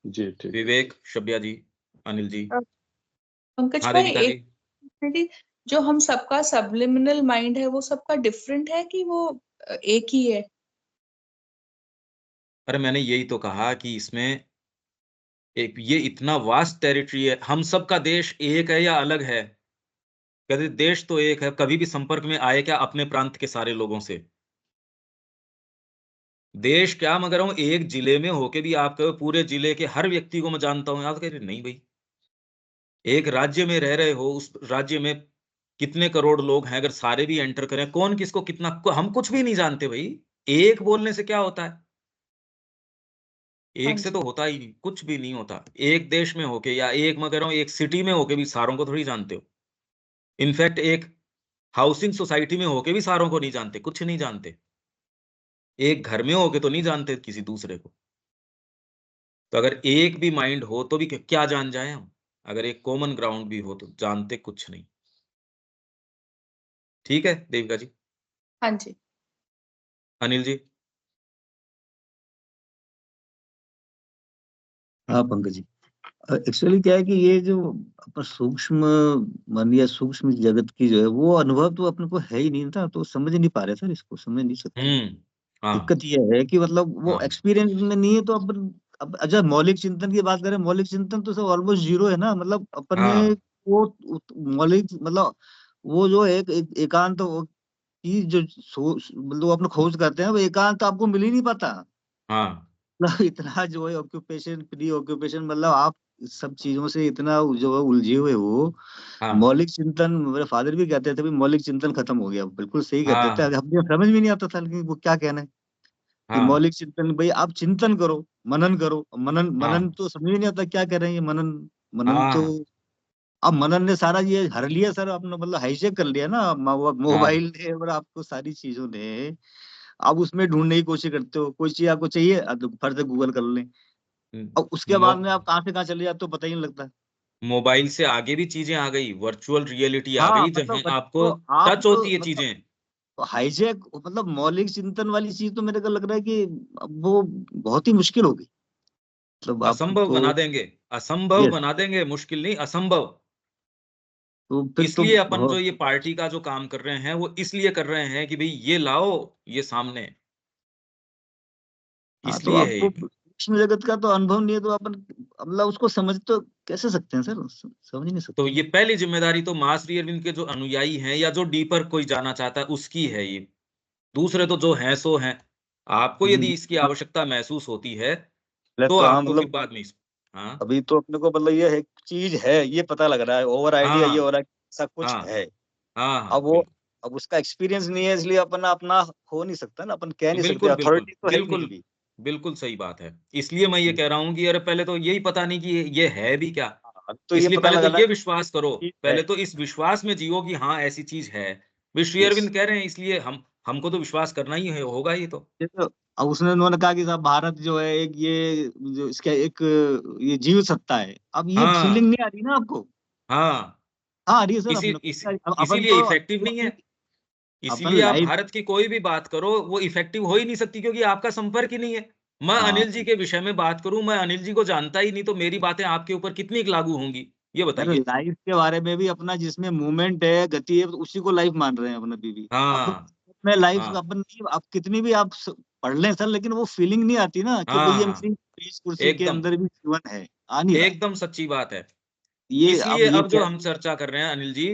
[SPEAKER 5] जी, ठीक है।
[SPEAKER 1] विवेक, शब्या जी, अनिल जी।
[SPEAKER 3] पंकज
[SPEAKER 1] हाँ
[SPEAKER 3] भाई,
[SPEAKER 1] देविका जी।
[SPEAKER 3] एक जो हम सबका सबलिमिनल माइंड है वो सबका डिफरेंट है कि वो एक ही है?
[SPEAKER 1] अरे मैंने यही तो कहा कि इसमें एक ये इतना वास्ट टेरिटरी है, हम सब का देश एक है या अलग है? कहते देश तो एक है, कभी भी संपर्क में आए क्या अपने प्रांत के सारे लोगों से? देश क्या, मैं कह रहा हूँ एक जिले में होके भी आप कहो पूरे जिले के हर व्यक्ति को मैं जानता हूँ, आप कह रहे नहीं भाई। एक राज्य में रह रहे हो, उस राज्य में कितने करोड़ लोग हैं, अगर सारे भी एंटर करें, कौन किसको कितना, हम कुछ भी नहीं जानते भाई। एक बोलने से क्या होता है?
[SPEAKER 3] हाँ
[SPEAKER 1] एक से
[SPEAKER 3] जी।
[SPEAKER 1] तो होता ही नहीं, कुछ भी नहीं होता। एक देश में होके या एक, मैं कह रहा हूँ एक सिटी में होके भी सारों को थोड़ी जानते हो। इनफैक्ट एक हाउसिंग सोसाइटी में होके भी सारों को नहीं जानते, कुछ नहीं जानते। एक घर में होके तो नहीं जानते किसी दूसरे को। तो अगर एक भी माइंड हो तो भी क्या जान जाए हम? अगर एक कॉमन ग्राउंड भी हो तो जानते कुछ नहीं। ठीक है देविका जी।
[SPEAKER 3] हाँ जी।
[SPEAKER 1] अनिल जी।
[SPEAKER 6] हाँ पंकज जी, एक्चुअली क्या है कि ये जो अपन सूक्ष्म मन या सूक्ष्म जगत की जो है वो अनुभव तो अपने को है ही नहीं था, तो समझ नहीं पा रहे सर, इसको समझ नहीं सकते।
[SPEAKER 1] हाँ
[SPEAKER 6] दिक्कत ये है कि मतलब वो
[SPEAKER 1] हाँ
[SPEAKER 6] एक्सपीरियंस में नहीं है, तो अपन अब अच्छा मौलिक चिंतन की बात करें, मौलिक चिंतन तो सब ऑलमोस्ट जीरो है ना, मतलब अपन ने
[SPEAKER 1] हाँ
[SPEAKER 6] मौलिक मतलब वो जो एकांत की जो मतलब अपन खोज करते हैं वो एकांत आपको मिल ही नहीं पाता।
[SPEAKER 1] हाँ
[SPEAKER 6] मतलब इतना जो है ऑक्यूपेशन प्री ऑक्यूपेशन, मतलब आप सब चीजों से इतना जो है उलझे हुए हो।
[SPEAKER 1] हाँ
[SPEAKER 6] मौलिक चिंतन, मेरे फादर भी कहते थे भी मौलिक चिंतन खत्म हो गया, बिल्कुल सही कहते थे।
[SPEAKER 1] हाँ
[SPEAKER 6] हमें समझ में नहीं आता था कि वो क्या कहना है कि
[SPEAKER 1] हाँ
[SPEAKER 6] मौलिक चिंतन, भाई आप चिंतन करो, मनन करो। मनन मनन
[SPEAKER 1] हाँ
[SPEAKER 6] तो समझ में नहीं आता क्या कह रहे हैं ये मनन। मनन तो
[SPEAKER 1] हाँ
[SPEAKER 6] अब मनन ने सारा ये हर लिया सर, आपने मतलब हाईजेक कर लिया ना
[SPEAKER 1] हाँ
[SPEAKER 6] मोबाइल ने और आपको सारी चीजों ने। आप उसमें ढूंढने की कोशिश करते हो, कोई चीज आपको चाहिए तो फट से गूगल कर लें, और उसके
[SPEAKER 1] मो,
[SPEAKER 6] बाद में आप कहाँ से कहाँ चले जाते हो पता ही नहीं लगता।
[SPEAKER 1] मोबाइल से आगे भी चीजें आ गई, वर्चुअल रियलिटी आ
[SPEAKER 6] हाँ
[SPEAKER 1] गई,
[SPEAKER 6] मतलब
[SPEAKER 1] जहां आपको
[SPEAKER 6] तो आप
[SPEAKER 1] टच होती है
[SPEAKER 6] मतलब
[SPEAKER 1] चीजें।
[SPEAKER 6] हाईजैक, मतलब मौलिक चिंतन वाली चीज तो मेरे को लग रहा है कि अब वो बहुत ही मुश्किल होगी। मतलब आप
[SPEAKER 1] असंभव
[SPEAKER 6] तो
[SPEAKER 1] बना देंगे, असंभव
[SPEAKER 6] यस,
[SPEAKER 1] बना देंगे, मुश्किल नहीं असंभव।
[SPEAKER 6] तो फिर तो
[SPEAKER 1] इसलिए अपन जो
[SPEAKER 6] बहुत,
[SPEAKER 1] ये पार्टी का जो काम कर रहे हैं वो इसलिए कर रहे हैं कि भाई ये लाओ, ये सामने,
[SPEAKER 6] हाँ तो
[SPEAKER 1] इसलिए है
[SPEAKER 6] आपको
[SPEAKER 1] ये।
[SPEAKER 6] सूक्ष्म जगत का तो अनुभव नहीं है, तो अपन मतलब उसको समझ तो कैसे सकते हैं सर, समझ ही नहीं
[SPEAKER 1] तो
[SPEAKER 6] सकते।
[SPEAKER 1] ये पहली जिम्मेदारी तो माँ श्री अरविंद के जो अनुयायी हैं या जो डीपर कोई जाना चाहता है उसकी है ये। दूसरे तो जो हैं सो हैं। आपको यदि इसकी
[SPEAKER 6] हाँ,
[SPEAKER 1] आवश्यकता महसूस होती है
[SPEAKER 6] पहले
[SPEAKER 1] तो
[SPEAKER 6] तो हाँ
[SPEAKER 1] आपको फिर
[SPEAKER 6] मतलब
[SPEAKER 1] बाद में हाँ
[SPEAKER 6] अभी तो अपने को मतलब ये है चीज है, ये पता लग रहा है, ओवर आइडिया ये
[SPEAKER 1] हाँ
[SPEAKER 6] हो रहा है कि ऐसा कुछ
[SPEAKER 1] हाँ
[SPEAKER 6] है।
[SPEAKER 1] हाँ
[SPEAKER 6] अब
[SPEAKER 1] हाँ
[SPEAKER 6] वो,
[SPEAKER 1] बिल्कुल
[SPEAKER 6] अब उसका एक्सपीरियंस नहीं है, इसलिए अपन अपना हो नहीं सकता ना, अपन कह नहीं सकते,
[SPEAKER 1] बिल्कुल बिल्कुल
[SPEAKER 6] अथॉरिटी तो है ही नहीं
[SPEAKER 1] बिल्कुल
[SPEAKER 6] अभी।
[SPEAKER 1] बिल्कुल सही बात है। इसलिए मैं ये कह रहा हूं कि अरे पहले तो यही पता नहीं कि ये है भी क्या।
[SPEAKER 6] अब तो ये
[SPEAKER 1] इसलिए
[SPEAKER 6] पता
[SPEAKER 1] पहले तो
[SPEAKER 6] लगाना
[SPEAKER 1] ये विश्वास करो,
[SPEAKER 6] चीज है।
[SPEAKER 1] पहले तो इस विश्वास में जियो कि हाँ ऐसी चीज है। भी श्री
[SPEAKER 6] यस,
[SPEAKER 1] अरविंद कह रहे हैं, इसलिए हमको तो विश्वास करना ही है, होगा ही तो।
[SPEAKER 6] ये तो अब उसने उन्होंने कहा कि साहब भारत जो है एक ये जो इसका एक ये जीव सत्ता है, अब ये फीलिंग
[SPEAKER 1] हाँ
[SPEAKER 6] नहीं आ रही ना आपको।
[SPEAKER 1] हाँ
[SPEAKER 6] हाँ आ रही है सर,
[SPEAKER 1] इसी
[SPEAKER 6] अपने को
[SPEAKER 1] इस,
[SPEAKER 6] अपन
[SPEAKER 1] इसीलिए
[SPEAKER 6] तो
[SPEAKER 1] इफेक्टिव नहीं है।
[SPEAKER 6] अपन
[SPEAKER 1] इसीलिए आप
[SPEAKER 6] लाइव।
[SPEAKER 1] भारत की कोई भी बात करो वो इफेक्टिव हो ही नहीं सकती, क्योंकि आपका संपर्क ही नहीं है। मैं
[SPEAKER 6] हाँ
[SPEAKER 1] अनिल जी के विषय में बात करूं, मैं अनिल जी को जानता ही नहीं, तो मेरी बातें आपके ऊपर कितनी लागू होंगी ये
[SPEAKER 6] सर,
[SPEAKER 1] बताइए।
[SPEAKER 6] लाइफ के बारे में भी अपना जिसमें मूवमेंट है, गति है, उसी को लाइफ मान रहे हैं अपन अभी भी। अब
[SPEAKER 1] हाँ
[SPEAKER 6] में लाइफ
[SPEAKER 1] हाँ
[SPEAKER 6] अपन नहीं, आप कितनी भी आप पढ़ लें सर, लेकिन वो फीलिंग नहीं आती ना कि भाई ये
[SPEAKER 1] हाँ
[SPEAKER 6] मेरी इस कुर्सी के
[SPEAKER 1] एकदम
[SPEAKER 6] अंदर भी जीवन है, आ नहीं रहा।
[SPEAKER 1] एकदम सच्ची बात है।
[SPEAKER 6] ये अब
[SPEAKER 1] इसलिए
[SPEAKER 6] ये
[SPEAKER 1] अब जो
[SPEAKER 6] क्या,
[SPEAKER 1] हम चर्चा कर रहे हैं अनिल जी,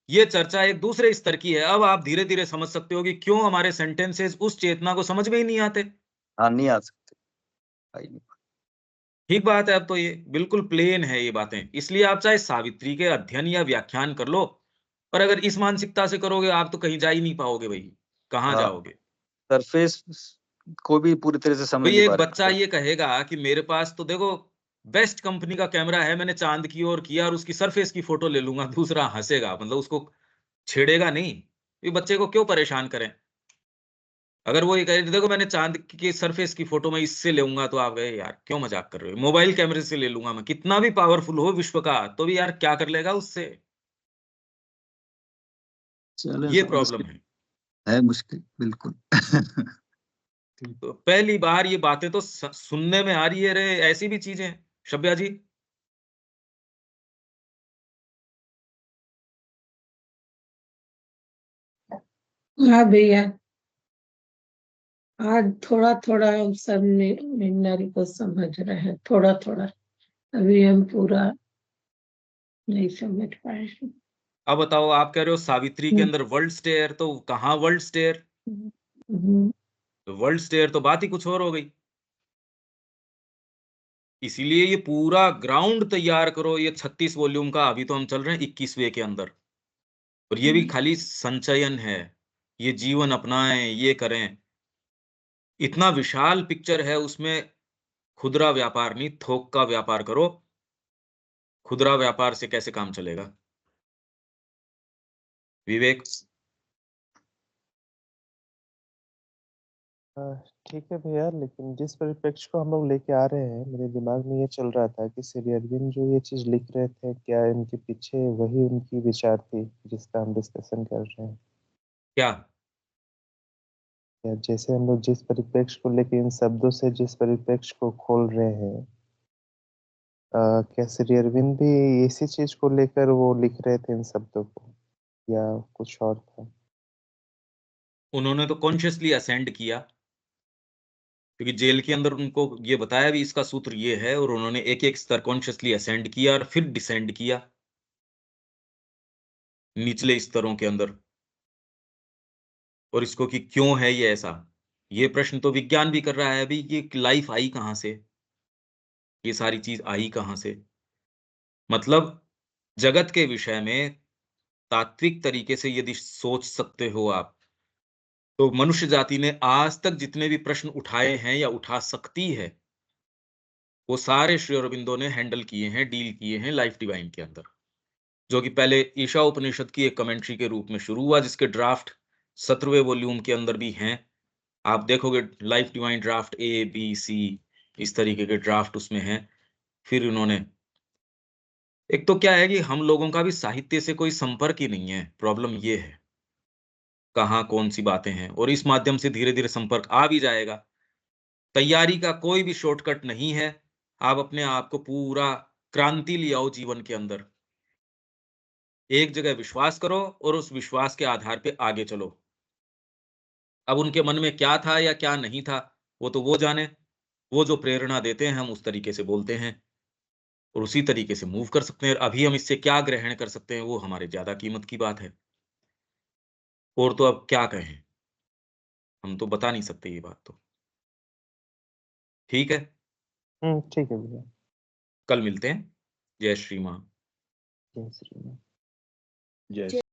[SPEAKER 1] ये चर्चा एक दूसरे स्तर की है। अब आप धीरे धीरे समझ सकते हो कि क्यों हमारे सेंटेंसेस उस चेतना को समझ में ही नहीं आते।
[SPEAKER 6] हाँ नहीं आ सकते, आ ही नहीं।
[SPEAKER 1] ठीक बात है, अब तो ये बिल्कुल प्लेन है ये बातें। इसलिए आप चाहे सावित्री के अध्ययन या व्याख्यान कर लो, पर अगर इस मानसिकता से करोगे आप तो कहीं जा ही नहीं पाओगे भाई। कहाँ
[SPEAKER 6] हाँ
[SPEAKER 1] जाओगे?
[SPEAKER 6] सरफेस को भी पूरी तरह से समझ
[SPEAKER 1] भाई
[SPEAKER 6] नहीं पा
[SPEAKER 1] एक
[SPEAKER 6] रहे
[SPEAKER 1] बच्चा
[SPEAKER 6] सर।
[SPEAKER 1] ये कहेगा कि मेरे पास तो देखो बेस्ट कंपनी का कैमरा है, मैंने चांद की ओर किया और उसकी सरफेस की फोटो ले लूंगा, दूसरा हंसेगा, मतलब उसको छेड़ेगा नहीं। ये बच्चे को क्यों परेशान करें? अगर वो ये कहे देखो मैंने चांद की सरफेस की फोटो मैं इससे लूंगा, तो आप कहे यार क्यों मजाक कर रहे हो, मोबाइल कैमरे से ले लूंगा मैं, कितना भी पावरफुल हो विश्व का तो भी यार क्या कर लेगा उससे?
[SPEAKER 6] चले
[SPEAKER 1] ये
[SPEAKER 6] सर,
[SPEAKER 1] प्रॉब्लम
[SPEAKER 6] मुश्किल
[SPEAKER 1] है।
[SPEAKER 6] है, मुश्किल बिल्कुल।
[SPEAKER 1] तो पहली बार ये बातें तो सुनने में आ रही है रे, ऐसी भी चीजें। शब्या जी।
[SPEAKER 2] हाँ भैया, आज थोड़ा थोड़ा हम सब मिनरल को समझ रहे हैं, थोड़ा थोड़ा। अभी हम पूरा नहीं समझ पाए हैं।
[SPEAKER 1] अब बताओ, आप कह रहे हो सावित्री के अंदर वर्ल्ड स्टेयर, तो कहाँ वर्ल्ड स्टेयर?
[SPEAKER 2] हम्म,
[SPEAKER 1] तो वर्ल्ड स्टेयर तो बात ही कुछ और हो गई। इसीलिए ये पूरा ग्राउंड तैयार करो। ये 36 वॉल्यूम का, अभी तो हम चल रहे हैं 21वें के अंदर, और ये भी खाली संचयन है। ये जीवन अपनाएं, ये करें। इतना विशाल पिक्चर है उसमें। खुदरा व्यापार नहीं, थोक का व्यापार करो। खुदरा व्यापार से कैसे काम चलेगा? विवेक।
[SPEAKER 7] ठीक है भैया, लेकिन जिस परिप्रेक्ष्य को हम लोग लेके आ रहे हैं, मेरे दिमाग में ये चल रहा था कि श्री अरविंद जो ये चीज लिख रहे थे, क्या इनके पीछे वही उनकी विचार थी जिसका हम डिस्कशन कर रहे हैं?
[SPEAKER 1] क्या?
[SPEAKER 7] या जैसे हम लोग जिस परिप्रेक्ष्य को लेके इन शब्दों से जिस परिप्रेक्ष्य को खोल रहे हैं, क्या श्री अरविंद भी इसी चीज को लेकर वो लिख रहे थे इन शब्दों को, या कुछ और था?
[SPEAKER 1] उन्होंने तो कॉन्शियसली असेंड किया, क्योंकि जेल के अंदर उनको ये बताया भी इसका सूत्र ये है, और उन्होंने एक एक स्तर कॉन्शियसली असेंड किया और फिर डिसेंड किया निचले स्तरों के अंदर। और इसको कि क्यों है ये ऐसा, ये प्रश्न तो विज्ञान भी कर रहा है अभी। ये लाइफ आई कहाँ से, ये सारी चीज आई कहाँ से? मतलब जगत के विषय में तात्विक तरीके से यदि सोच सकते हो आप, तो मनुष्य जाति ने आज तक जितने भी प्रश्न उठाए हैं या उठा सकती है, वो सारे श्री अरबिंदो ने हैंडल किए हैं, डील किए हैं लाइफ डिवाइन के अंदर, जो कि पहले ईशा उपनिषद की एक कमेंट्री के रूप में शुरू हुआ, जिसके ड्राफ्ट 17वें वॉल्यूम के अंदर भी हैं। आप देखोगे life divine draft A B C, इस तरीके के ड्राफ्ट उसमें हैं। फिर उन्होंने, एक तो क्या है कि हम लोगों का भी साहित्य से कोई संपर्क ही नहीं है, प्रॉब्लम ये है। कहाँ कौन सी बातें हैं, और इस माध्यम से धीरे धीरे संपर्क आ भी जाएगा। तैयारी का कोई भी शॉर्टकट नहीं है। आप अपने आप को पूरा क्रांति ले आओ जीवन के अंदर। एक जगह विश्वास करो और उस विश्वास के आधार पे आगे चलो। अब उनके मन में क्या था या क्या नहीं था, वो तो वो जाने। वो जो प्रेरणा देते हैं हम उस तरीके से बोलते हैं और उसी तरीके से मूव कर सकते हैं। और अभी हम इससे क्या ग्रहण कर सकते हैं, वो हमारे ज्यादा कीमत की बात है। और तो अब क्या कहें, हम तो बता नहीं सकते ये बात तो। ठीक है,
[SPEAKER 7] ठीक है भैया।
[SPEAKER 1] कल मिलते हैं। जय श्री मां।
[SPEAKER 7] जय श्री राम।
[SPEAKER 5] जय